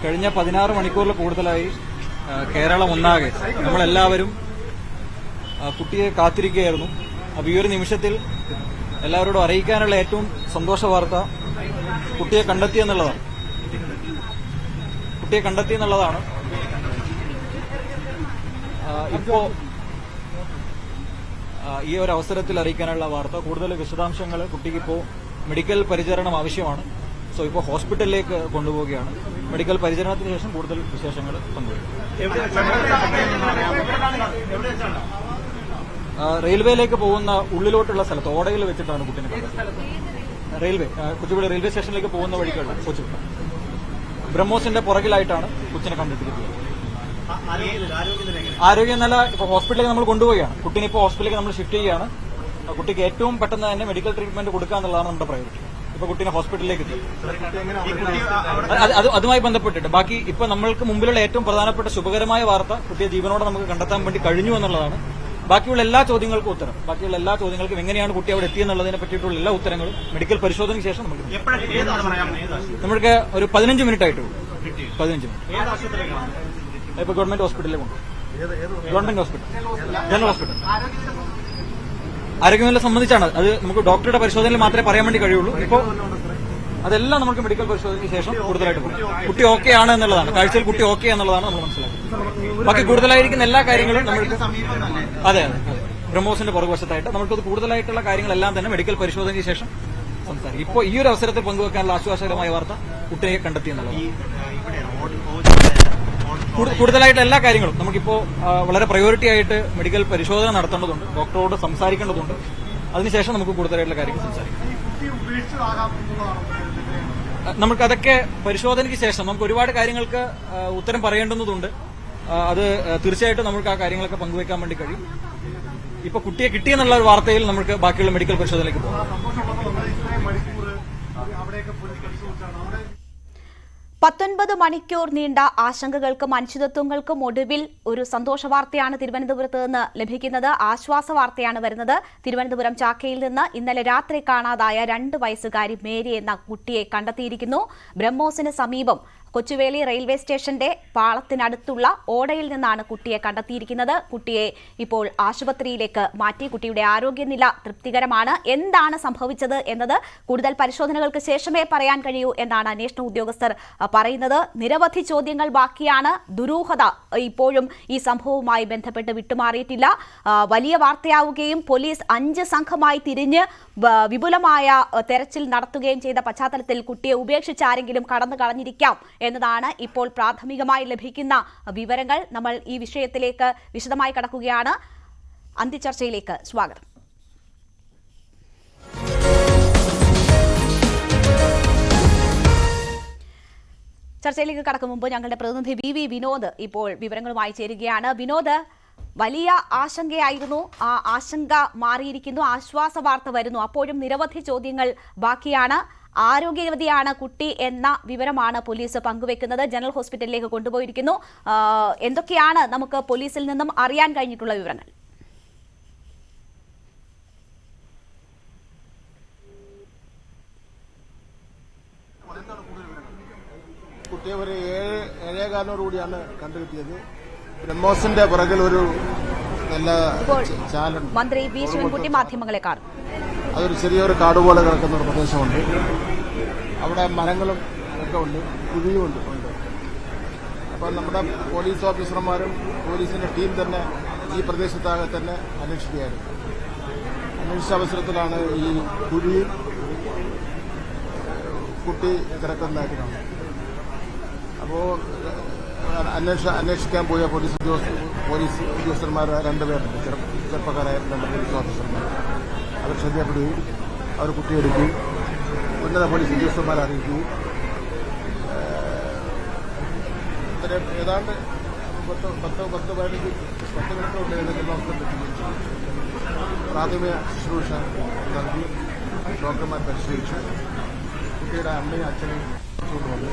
കഴിഞ്ഞ 16 മണിക്കൂറിൽ കൂടുതലായി കേരളം ഒന്നാകെ നമ്മളെല്ലാവരും കുട്ടിയെ കാത്തിരിക്കുകയായിരുന്നു. അപ്പോൾ ഈ ഒരു നിമിഷത്തിൽ എല്ലാവരോടും അറിയിക്കാനുള്ള ഏറ്റവും സന്തോഷ വാർത്ത കുട്ടിയെ കണ്ടെത്തിയെന്നുള്ളതാണ്. ഇപ്പോ ഈ ഒരു അവസരത്തിൽ അറിയിക്കാനുള്ള വാർത്ത, കൂടുതൽ വിശദാംശങ്ങൾ, കുട്ടിക്കിപ്പോൾ മെഡിക്കൽ പരിചരണം ആവശ്യമാണ്. സോ ഇപ്പോൾ ഹോസ്പിറ്റലിലേക്ക് കൊണ്ടുപോവുകയാണ്. മെഡിക്കൽ പരിചരണത്തിന് ശേഷം കൂടുതൽ വിശേഷങ്ങൾ പങ്കുവയ്ക്കും. റെയിൽവേയിലേക്ക് പോകുന്ന ഉള്ളിലോട്ടുള്ള സ്ഥലത്ത് ഓടയിൽ വെച്ചിട്ടാണ് കുട്ടിനെ കണ്ടത്. കൊച്ചുവേളി റെയിൽവേ സ്റ്റേഷനിലേക്ക് പോകുന്ന വഴിക്കുള്ള കൊച്ചു ബ്രഹ്മോസിന്റെ പുറകിലായിട്ടാണ് കൊച്ചിനെ കണ്ടെത്തിയിരിക്കുന്നത്. ആരോഗ്യനില ഇപ്പോൾ ഹോസ്പിറ്റലിലേക്ക് നമ്മൾ കൊണ്ടുപോവുകയാണ്. കുട്ടീനെ ഇപ്പോൾ ഹോസ്പിറ്റലിലേക്ക് നമ്മൾ ഷിഫ്റ്റ് ചെയ്യുകയാണ്. കുട്ടിക്ക് ഏറ്റവും പെട്ടെന്ന് തന്നെ മെഡിക്കൽ ട്രീറ്റ്മെന്റ് കൊടുക്കുക എന്നുള്ളതാണ് നമ്മുടെ പ്രയോറിറ്റി. ഇപ്പൊ കുട്ടീനെ ഹോസ്പിറ്റലിലേക്ക് എത്തി. അതുമായി ബന്ധപ്പെട്ടിട്ട് ബാക്കി ഇപ്പൊ നമ്മൾക്ക് മുമ്പിലുള്ള ഏറ്റവും പ്രധാനപ്പെട്ട ശുഭകരമായ വാർത്ത, കുട്ടിയെ ജീവനോടെ നമുക്ക് കണ്ടെത്താൻ വേണ്ടി കഴിഞ്ഞു എന്നുള്ളതാണ്. ബാക്കിയുള്ള എല്ലാ ചോദ്യങ്ങൾക്കും ഉത്തരം, ബാക്കിയുള്ള എല്ലാ ചോദ്യങ്ങൾക്കും എങ്ങനെയാണ് കുട്ടി അവിടെ എത്തിയെന്നുള്ളതിനെ പറ്റിയിട്ടുള്ള എല്ലാ ഉത്തരങ്ങളും മെഡിക്കൽ പരിശോധനയ്ക്ക് ശേഷം നമുക്ക് ഒരു 15 മിനിറ്റ് ആയിട്ടുള്ളൂ. 15 മിനിറ്റ് ഇപ്പൊ ഗവൺമെന്റ് ഹോസ്പിറ്റലിലേക്ക് കൊണ്ടുപോകും. Government hospital, general hospital. ആരോഗ്യനില സംബന്ധിച്ചാണ് അത് നമുക്ക് ഡോക്ടറുടെ പരിശോധനയിൽ മാത്രമേ പറയാൻ വേണ്ടി കഴിയുള്ളൂ. ഇപ്പോൾ അതെല്ലാം നമുക്ക് മെഡിക്കൽ പരിശോധനയ്ക്ക് ശേഷം കൂടുതലായിട്ട് പറയും. കുട്ടി ഓക്കെ ആണ് എന്നുള്ളതാണ്, കാഴ്ചയിൽ കുട്ടി ഓക്കെ എന്നുള്ളതാണ് നമ്മൾ മനസ്സിലാക്കുന്നത്. ബാക്കി കൂടുതലായിരിക്കുന്ന എല്ലാ കാര്യങ്ങളും നമ്മൾക്ക് അതെ ബ്രഹ്മോസിന്റെ പുറകുവശത്തായിട്ട് നമുക്കത് കൂടുതലായിട്ടുള്ള കാര്യങ്ങളെല്ലാം തന്നെ മെഡിക്കൽ പരിശോധനയ്ക്ക് ശേഷം സംസാരിക്കും. ഇപ്പോൾ ഈ ഒരു അവസരത്തിൽ പങ്കുവെക്കാനുള്ള ആശ്വാസകരമായ വാർത്ത കുട്ടിയെ കണ്ടെത്തി എന്നുള്ളതാണ്. കൂടുതലായിട്ട് എല്ലാ കാര്യങ്ങളും നമുക്കിപ്പോ വളരെ പ്രയോറിറ്റി ആയിട്ട് മെഡിക്കൽ പരിശോധന നടത്തേണ്ടതുണ്ട്, ഡോക്ടറോട് സംസാരിക്കേണ്ടതുണ്ട്. അതിനുശേഷം നമുക്ക് കൂടുതലായിട്ടുള്ള കാര്യങ്ങൾ സംസാരിക്കാം. നമുക്കതൊക്കെ പരിശോധനയ്ക്ക് ശേഷം നമുക്ക് ഒരുപാട് കാര്യങ്ങൾക്ക് ഉത്തരം പറയേണ്ടുന്നതുണ്ട്. അത് തീർച്ചയായിട്ടും നമുക്ക് ആ കാര്യങ്ങളൊക്കെ പങ്കുവെക്കാൻ വേണ്ടി കഴിയും. ഇപ്പൊ കുട്ടിയെ കിട്ടിയെന്നുള്ള ഒരു വാർത്തയിൽ നമുക്ക് ബാക്കിയുള്ള മെഡിക്കൽ പരിശോധനയിലേക്ക് പോകാം. 19 മണിക്കൂർ നീണ്ട ആശങ്കകൾക്കും അനിശ്ചിതത്വങ്ങൾക്കും ഒടുവിൽ ഒരു സന്തോഷ വാർത്തയാണ് തിരുവനന്തപുരത്ത് നിന്ന് ലഭിക്കുന്നത്. ആശ്വാസ വാർത്തയാണ് വരുന്നത്. തിരുവനന്തപുരം ചാക്കയിൽ നിന്ന് ഇന്നലെ രാത്രി കാണാതായ 2 വയസ്സുകാരി മേരി എന്ന കുട്ടിയെ കണ്ടെത്തിയിരിക്കുന്നു. ബ്രഹ്മോസിന് സമീപം കൊച്ചുവേളി റെയിൽവേ സ്റ്റേഷന്റെ പാളത്തിനടുത്തുള്ള ഓടയിൽ നിന്നാണ് കുട്ടിയെ കണ്ടെത്തിയിരിക്കുന്നത്. കുട്ടിയെ ഇപ്പോൾ ആശുപത്രിയിലേക്ക് മാറ്റി. കുട്ടിയുടെ ആരോഗ്യനില തൃപ്തികരമാണ്. എന്താണ് സംഭവിച്ചത് എന്നത് കൂടുതൽ പരിശോധനകൾക്ക് ശേഷമേ പറയാൻ കഴിയൂ എന്നാണ് അന്വേഷണ ഉദ്യോഗസ്ഥർ പറയുന്നത്. നിരവധി ചോദ്യങ്ങൾ ബാക്കിയാണ്. ദുരൂഹത ഇപ്പോഴും ഈ സംഭവവുമായി ബന്ധപ്പെട്ട് വിട്ടുമാറിയിട്ടില്ല. വലിയ വാർത്തയാവുകയും പോലീസ് 5 സംഘമായി തിരിഞ്ഞ് വിപുലമായ തെരച്ചിൽ നടത്തുകയും ചെയ്ത പശ്ചാത്തലത്തിൽ കുട്ടിയെ ഉപേക്ഷിച്ച് ആരെങ്കിലും കടന്നു കളഞ്ഞിരിക്കാം എന്നതാണ് ഇപ്പോൾ പ്രാഥമികമായി ലഭിക്കുന്ന വിവരങ്ങൾ. നമ്മൾ ഈ വിഷയത്തിലേക്ക് വിശദമായി കടക്കുകയാണ്. അന്ത്യചർച്ചയിലേക്ക് സ്വാഗതം. ചർച്ചയിലേക്ക് കടക്കും മുമ്പ് ഞങ്ങളുടെ പ്രതിനിധി വി വിനോദ് ഇപ്പോൾ വിവരങ്ങളുമായി ചേരുകയാണ്. വിനോദ്, വലിയ ആശങ്കയായിരുന്നു, ആ ആശങ്ക മാറിയിരിക്കുന്നു, ആശ്വാസ വാർത്ത വരുന്നു. അപ്പോഴും നിരവധി ചോദ്യങ്ങൾ ബാക്കിയാണ്. ആരോഗ്യവതിയാണ് കുട്ടി എന്ന വിവരമാണ് പോലീസ് പങ്കുവെക്കുന്നത്. ജനറൽ ഹോസ്പിറ്റലിലേക്ക് കൊണ്ടുപോയിരിക്കുന്നു. എന്തൊക്കെയാണ് നമുക്ക് പോലീസിൽ നിന്നും അറിയാൻ കഴിഞ്ഞിട്ടുള്ള വിവരങ്ങൾ? കുട്ടിയെ ഒരു 7:15 കണ്ടുകിട്ടിയത്. ബ്രഹ്മോസിന്റെ പുറകിൽ ഒരു നല്ല ചാലുണ്ട്. മന്ത്രി വി ശിവൻകുട്ടി മാധ്യമങ്ങളെ കാണും. അതൊരു ചെറിയൊരു കാട് പോലെ കിടക്കുന്ന ഒരു പ്രദേശമുണ്ട്. അവിടെ മരങ്ങളും ഒക്കെ ഉണ്ട്, കുഴിയുമുണ്ട്. അപ്പം നമ്മുടെ പോലീസ് ഓഫീസർമാരും പോലീസിന്റെ ടീം തന്നെ ഈ പ്രദേശത്താകെ തന്നെ അന്വേഷിക്കുകയായിരുന്നു. അന്വേഷിച്ച അവസരത്തിലാണ് ഈ കുഴിയിൽ കുട്ടി കിടക്കുന്നതായിട്ട് കാണുന്നത്. അപ്പോൾ അന്വേഷിക്കാൻ പോയ പോലീസ് ഉദ്യോഗസ്ഥന്മാർ 2 പേരുണ്ട്, ചെറുപ്പക്കാരായ 2 പോലീസ് ഓഫീസർമാർ. അവർ ശ്രദ്ധപ്പെടുകയും അവർ കുട്ടിയെടുക്കുകയും ഉന്നത പോലീസ് ഉദ്യോഗസ്ഥന്മാരെ അറിയിക്കുകയും ഏതാണ്ട് 10-15 മിനിറ്റ് കൊണ്ട് ഏതെങ്കിലും അവസ്ഥ പ്രാഥമിക ശുശ്രൂഷ നൽകി ഡോക്ടർമാർ പരിശോധിച്ചു. കുട്ടിയുടെ അമ്മയും അച്ഛനെയും കൊണ്ടുവന്നു.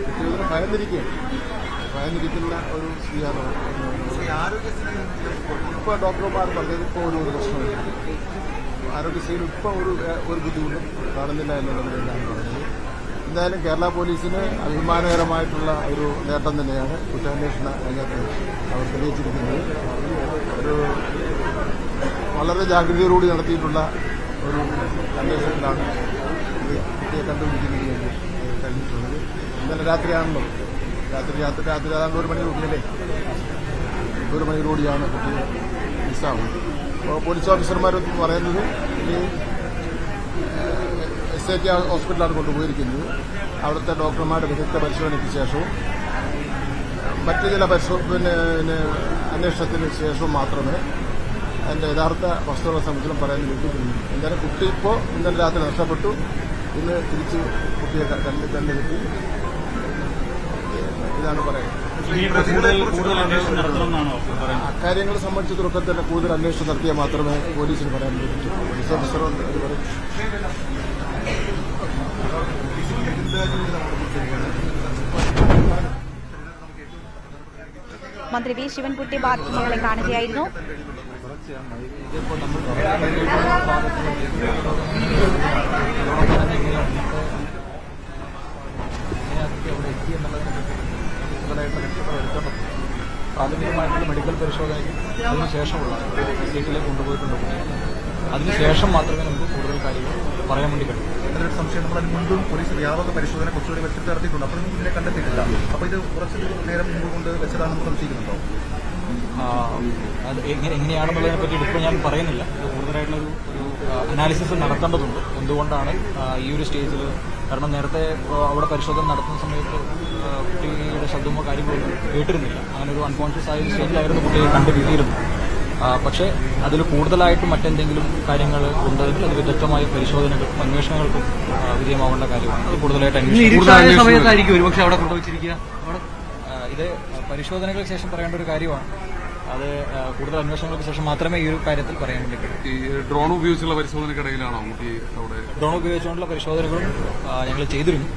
കുട്ടിയുടെ ഭയന്നിരിക്കുന്ന ഒരു സ്ത്രീയാണ്. ഇപ്പോൾ ഡോക്ടർമാർ പറഞ്ഞത് ഇപ്പോൾ ഒരു പ്രശ്നമില്ല, ആരോഗ്യസ്ഥയിൽ ഇപ്പോൾ ഒരു ബുദ്ധിമുട്ടും കാണുന്നില്ല എന്നുള്ളതിലാണ് പറഞ്ഞത്. എന്തായാലും കേരള പോലീസിന് അഭിമാനകരമായിട്ടുള്ള ഒരു നേട്ടം തന്നെയാണ് കുറ്റാന്വേഷണ രംഗത്ത് അവർ തെളിയിച്ചിരിക്കുന്നത്. ഒരു വളരെ ജാഗ്രതയോടുകൂടി നടത്തിയിട്ടുള്ള ഒരു അന്വേഷണത്തിലാണ് ഇത് കുട്ടിയെ കണ്ടുപിടിക്കുന്നതിന് വേണ്ടി കഴിഞ്ഞിട്ടുള്ളത്. ഇന്നലെ രാത്രിയാണല്ലോ, രാത്രി 1 മണിയോടുകൂടിയല്ലേ, 1 മണിയോടുകൂടിയാണ് കുട്ടിയെ മിസ്സാവുന്നത്. അപ്പോൾ പോലീസ് ഓഫീസർമാരൊക്കെ പറയുന്നത് ഇനി SIT ഹോസ്പിറ്റലാണ് കൊണ്ടുപോയിരിക്കുന്നത്. അവിടുത്തെ ഡോക്ടർമാരുടെ വിദഗ്ധ പരിശോധനയ്ക്ക് ശേഷവും മറ്റു ചില അന്വേഷണത്തിന് ശേഷവും മാത്രമേ അതിൻ്റെ യഥാർത്ഥ വസ്തുതകളെ സംബന്ധിച്ചും പറയാൻ ലഭിക്കുന്നുള്ളൂ. എന്തായാലും കുട്ടി ഇപ്പോൾ ഇന്നലെ രാത്രി നഷ്ടപ്പെട്ടു. ഇന്ന് തിരിച്ച് കുട്ടിയെ കണ്ടുകിട്ടി. ഇതാണ് പറയുന്നത്. അക്കാര്യങ്ങളെ സംബന്ധിച്ചിടത്തൊക്കെ തന്നെ കൂടുതൽ അന്വേഷണം നടത്തിയാൽ മാത്രമേ പോലീസിന് പറയാൻ പറ്റൂ. പോലീസ് ഓഫീസറുണ്ട് അത് പറയും. മന്ത്രി വി ശിവൻകുട്ടി മാധ്യമങ്ങളെ കാണുകയായിരുന്നു. പ്രാഥമികമായിട്ടുള്ള മെഡിക്കൽ പരിശോധനയ്ക്ക് അതിനുശേഷമുള്ള SITയിലേക്ക് കൊണ്ടുപോയിട്ടുണ്ട്. അതിനുശേഷം മാത്രമേ നമുക്ക് കൂടുതൽ കാര്യങ്ങൾ പറയാൻ വേണ്ടി കഴിയും. എന്നൊരു സംശയം നമ്മൾ അതിന് മുൻപും പോലീസ് വ്യാപക പരിശോധന കുറച്ചുകൂടി വെച്ചിട്ട് നടത്തിയിട്ടുണ്ട്. അപ്പോഴും ഇതിനെ കണ്ടെത്തിയിട്ടില്ല. അപ്പോൾ ഇത് കുറച്ച് നേരം മുമ്പ് കൊണ്ട് വെച്ചതാണെന്ന് സംശയിക്കുന്നുണ്ടോ? അത് എങ്ങനെയാണെന്നുള്ളതിനെ പറ്റി ഇപ്പോൾ ഞാൻ പറയുന്നില്ല. ഇത് കൂടുതലായിട്ടുള്ളൊരു അനാലിസിസ് നടത്തേണ്ടതുണ്ട്. എന്തുകൊണ്ടാണ് ഈ ഒരു സ്റ്റേജിൽ, കാരണം നേരത്തെ അവിടെ പരിശോധന നടത്തുന്ന സമയത്ത് കുട്ടിയുടെ ശബ്ദമോ കാര്യങ്ങളോ കേട്ടിരുന്നില്ല. അങ്ങനെ ഒരു അൺകോൺഷ്യസ് ആയ സ്റ്റേജിലായിരുന്നു കുട്ടിയെ കണ്ടുകിട്ടിയിരുന്നു. പക്ഷേ അതിൽ കൂടുതലായിട്ട് മറ്റെന്തെങ്കിലും കാര്യങ്ങൾ ഉണ്ടെങ്കിൽ അത് വിദഗ്ധമായ പരിശോധനകൾക്കും അന്വേഷണങ്ങൾക്കും വിധേയമാവേണ്ട കാര്യമാണ്. അത് കൂടുതലായിട്ട് സമയത്തായിരിക്കും ഒരുപക്ഷെ അവിടെ കൊണ്ടുവച്ചിരിക്കുക. ഇത് പരിശോധനകൾക്ക് ശേഷം പറയേണ്ട ഒരു കാര്യമാണ്. അത് കൂടുതൽ അന്വേഷണങ്ങൾക്ക് ശേഷം മാത്രമേ ഈ ഒരു കാര്യത്തിൽ പറയാൻ വേണ്ടി കഴിയൂ. ഈ ഡ്രോൺ ഉപയോഗിച്ചുള്ള പരിശോധനക്കിടയിലാണോ കുട്ടി അവിടെ? ഡ്രോൺ ഉപയോഗിച്ചുകൊണ്ടുള്ള പരിശോധനകളും ഞങ്ങൾ ചെയ്തിരുന്നു.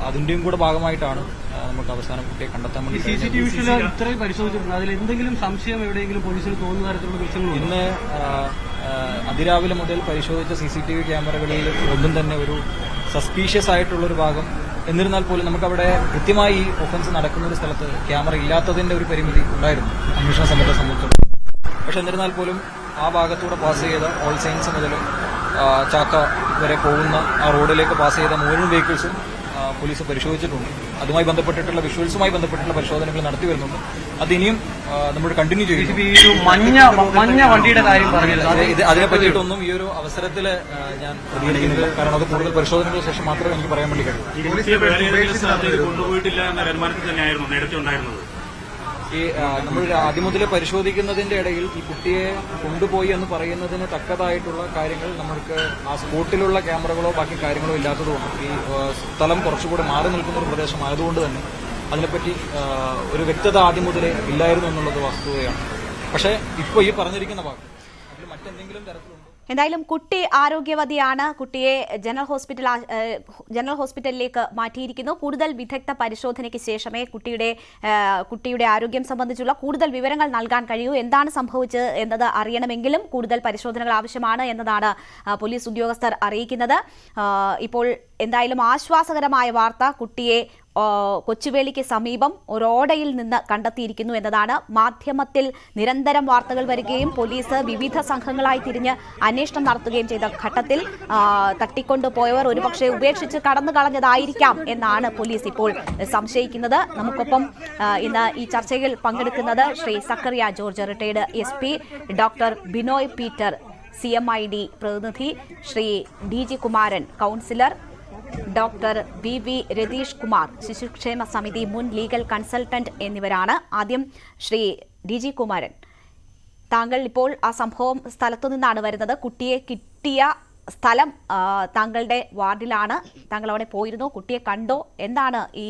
അതിന്റെയും കൂടെ ഭാഗമായിട്ടാണ് നമുക്ക് അവസാനം കുട്ടിയെ കണ്ടെത്താൻ വേണ്ടി. CCTV ഇത്രയും പരിശോധിച്ചിട്ടുണ്ട്. അതിൽ എന്തെങ്കിലും സംശയം എവിടെയെങ്കിലും പോലീസിന് തോന്നുന്ന തരത്തിലുള്ള ദൃശ്യങ്ങൾ ഇന്ന് അതിരാവിലെ മുതൽ പരിശോധിച്ച CCTV ക്യാമറകളിൽ ഒന്നും തന്നെ ഒരു സസ്പീഷ്യസ് ആയിട്ടുള്ളൊരു ഭാഗം, എന്നിരുന്നാൽ പോലും നമുക്കവിടെ കൃത്യമായി ഈ ഒഫൻസ് നടക്കുന്ന ഒരു സ്ഥലത്ത് ക്യാമറ ഇല്ലാത്തതിന്റെ ഒരു പരിമിതി ഉണ്ടായിരുന്നു അന്വേഷണ സംഘത്തെ സംബന്ധിച്ചിടത്തോളം. പക്ഷെ എന്നിരുന്നാൽ പോലും ആ ഭാഗത്തൂടെ പാസ് ചെയ്ത ഓൾ സയൻസ് മുതൽ ചാക്ക വരെ പോകുന്ന ആ റോഡിലേക്ക് പാസ് ചെയ്ത മുഴുവൻ വെഹിക്കിൾസും പോലീസ് പരിശോധിച്ചിട്ടുണ്ട്. അതുമായി ബന്ധപ്പെട്ടിട്ടുള്ള വിഷ്വൽസുമായി ബന്ധപ്പെട്ടുള്ള പരിശോധനകൾ നടത്തി വരുന്നുണ്ട്. അതിനിയും നമ്മൾ കണ്ടിന്യൂ ചെയ്യും. മഞ്ഞ വണ്ടിയുടെ കാര്യം പറഞ്ഞത് അതിനെ പറ്റിയിട്ടൊന്നും ഈ ഒരു അവസരത്തിൽ ഞാൻ പ്രതികരിക്കുന്നില്ല. കാരണം അത് കൂടുതൽ പരിശോധനകൾക്ക് ശേഷം മാത്രമേ എനിക്ക് പറയാൻ വേണ്ടി കഴിയൂ. കൊണ്ടുപോയിട്ടില്ല എന്ന അനുമാനത്തിൽ തന്നെയായിരുന്നു നേരത്തെ ഉണ്ടായിരുന്നത്. ഈ നമ്മൾ ആദ്യം മുതലേ പരിശോധിക്കുന്നതിന്റെ ഇടയിൽ ഈ കുട്ടിയെ കൊണ്ടുപോയി എന്ന് പറയുന്നതിന് തക്കതായിട്ടുള്ള കാര്യങ്ങൾ നമ്മൾക്ക് ആ സ്പോട്ടിലുള്ള ക്യാമറകളോ ബാക്കി കാര്യങ്ങളോ ഇല്ലാത്തതുകൊണ്ട് ഈ സ്ഥലം കുറച്ചുകൂടെ മാറി നിൽക്കുന്ന ഒരു പ്രദേശമായതുകൊണ്ട് തന്നെ അതിനെപ്പറ്റി ഒരു വ്യക്തത ആദ്യം മുതലേ ഇല്ലായിരുന്നു എന്നുള്ളത് വസ്തുതയാണ്. പക്ഷേ ഇപ്പോൾ ഈ പറഞ്ഞിരിക്കുന്ന ഭാഗം അതിൽ മറ്റെന്തെങ്കിലും തരത്തിലുണ്ട്. എന്തായാലും കുട്ടി ആരോഗ്യവതിയാണ്. കുട്ടിയെ ജനറൽ ഹോസ്പിറ്റലിലേക്ക് മാറ്റിയിരിക്കുന്നു. കൂടുതൽ വിദഗ്ധ പരിശോധനയ്ക്ക് ശേഷമേ കുട്ടിയുടെ ആരോഗ്യം സംബന്ധിച്ചുള്ള കൂടുതൽ വിവരങ്ങൾ നൽകാൻ കഴിയൂ. എന്താണ് സംഭവിച്ചത് എന്നത് അറിയണമെങ്കിലും കൂടുതൽ പരിശോധനകൾ ആവശ്യമാണ് എന്നതാണ് പോലീസ് ഉദ്യോഗസ്ഥർ അറിയിക്കുന്നത്. ഇപ്പോൾ എന്തായാലും ആശ്വാസകരമായ വാർത്ത, കുട്ടിയെ കൊച്ചുവേളിക്ക് സമീപം ഒരോടയിൽ നിന്ന് കണ്ടെത്തിയിരിക്കുന്നു എന്നതാണ്. മാധ്യമത്തിൽ നിരന്തരം വാർത്തകൾ വരികയും പോലീസ് വിവിധ സംഘങ്ങളായി തിരിഞ്ഞ് അന്വേഷണം നടത്തുകയും ചെയ്ത ഘട്ടത്തിൽ തട്ടിക്കൊണ്ടുപോയവർ ഒരുപക്ഷെ ഉപേക്ഷിച്ച് കടന്നു കളഞ്ഞതായിരിക്കാം എന്നാണ് പോലീസ് ഇപ്പോൾ സംശയിക്കുന്നത്. നമുക്കൊപ്പം ഇന്ന് ഈ ചർച്ചയിൽ പങ്കെടുക്കുന്നത് Shri Zachariah George, retired SP, doctor Binoy Peter, CMID പ്രതിനിധി, Shri DG Kumaran, counsellor, doctor VV Ratheesh Kumar, ശിശുക്ഷേമ സമിതി മുൻ ലീഗൽ കൺസൾട്ടന്റ് എന്നിവരാണ്. ആദ്യം ശ്രീ DG കുമാരൻ, താങ്കൾ ഇപ്പോൾ ആ സംഭവം സ്ഥലത്തു നിന്നാണ് വരുന്നത്. കുട്ടിയെ കിട്ടിയ സ്ഥലം താങ്കളുടെ വാർഡിലാണ്. താങ്കൾ അവിടെ പോയിരുന്നു, കുട്ടിയെ കണ്ടോ? എന്താണ് ഈ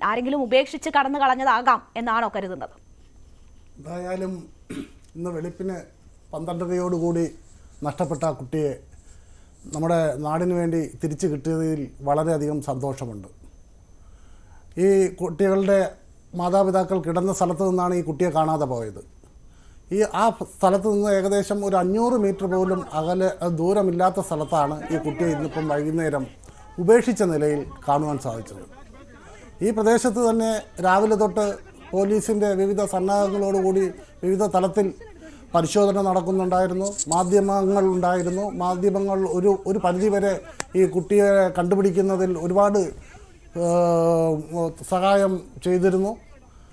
ആരെങ്കിലും ഉപേക്ഷിച്ച് കടന്നു കളഞ്ഞതാകാം എന്നാണോ കരുതുന്നത്? എന്തായാലും ഇന്ന് വെളുപ്പിന് 12:30 നഷ്ടപ്പെട്ട ആ കുട്ടിയെ നമ്മുടെ നാടിനു വേണ്ടി തിരിച്ചു കിട്ടിയതിൽ വളരെയധികം സന്തോഷമുണ്ട്. ഈ കുട്ടികളുടെ മാതാപിതാക്കൾ കിടന്ന സ്ഥലത്ത് നിന്നാണ് ഈ കുട്ടിയെ കാണാതെ പോയത്. ആ സ്ഥലത്ത് നിന്ന് ഏകദേശം ഒരു 500 മീറ്റർ പോലും ദൂരമില്ലാത്ത സ്ഥലത്താണ് ഈ കുട്ടിയെ ഇന്നിപ്പം വൈകുന്നേരം ഉപേക്ഷിച്ച നിലയിൽ കാണുവാൻ സാധിച്ചത്. ഈ പ്രദേശത്ത് തന്നെ രാവിലെ തൊട്ട് പോലീസിൻ്റെ വിവിധ സന്നാഹങ്ങളോടുകൂടി വിവിധ തലത്തിൽ പരിശോധന നടക്കുന്നുണ്ടായിരുന്നു. മാധ്യമങ്ങളുണ്ടായിരുന്നു. മാധ്യമങ്ങൾ ഒരു പരിധിവരെ ഈ കുട്ടിയെ കണ്ടുപിടിക്കുന്നതിൽ ഒരുപാട് സഹായം ചെയ്തിരുന്നു.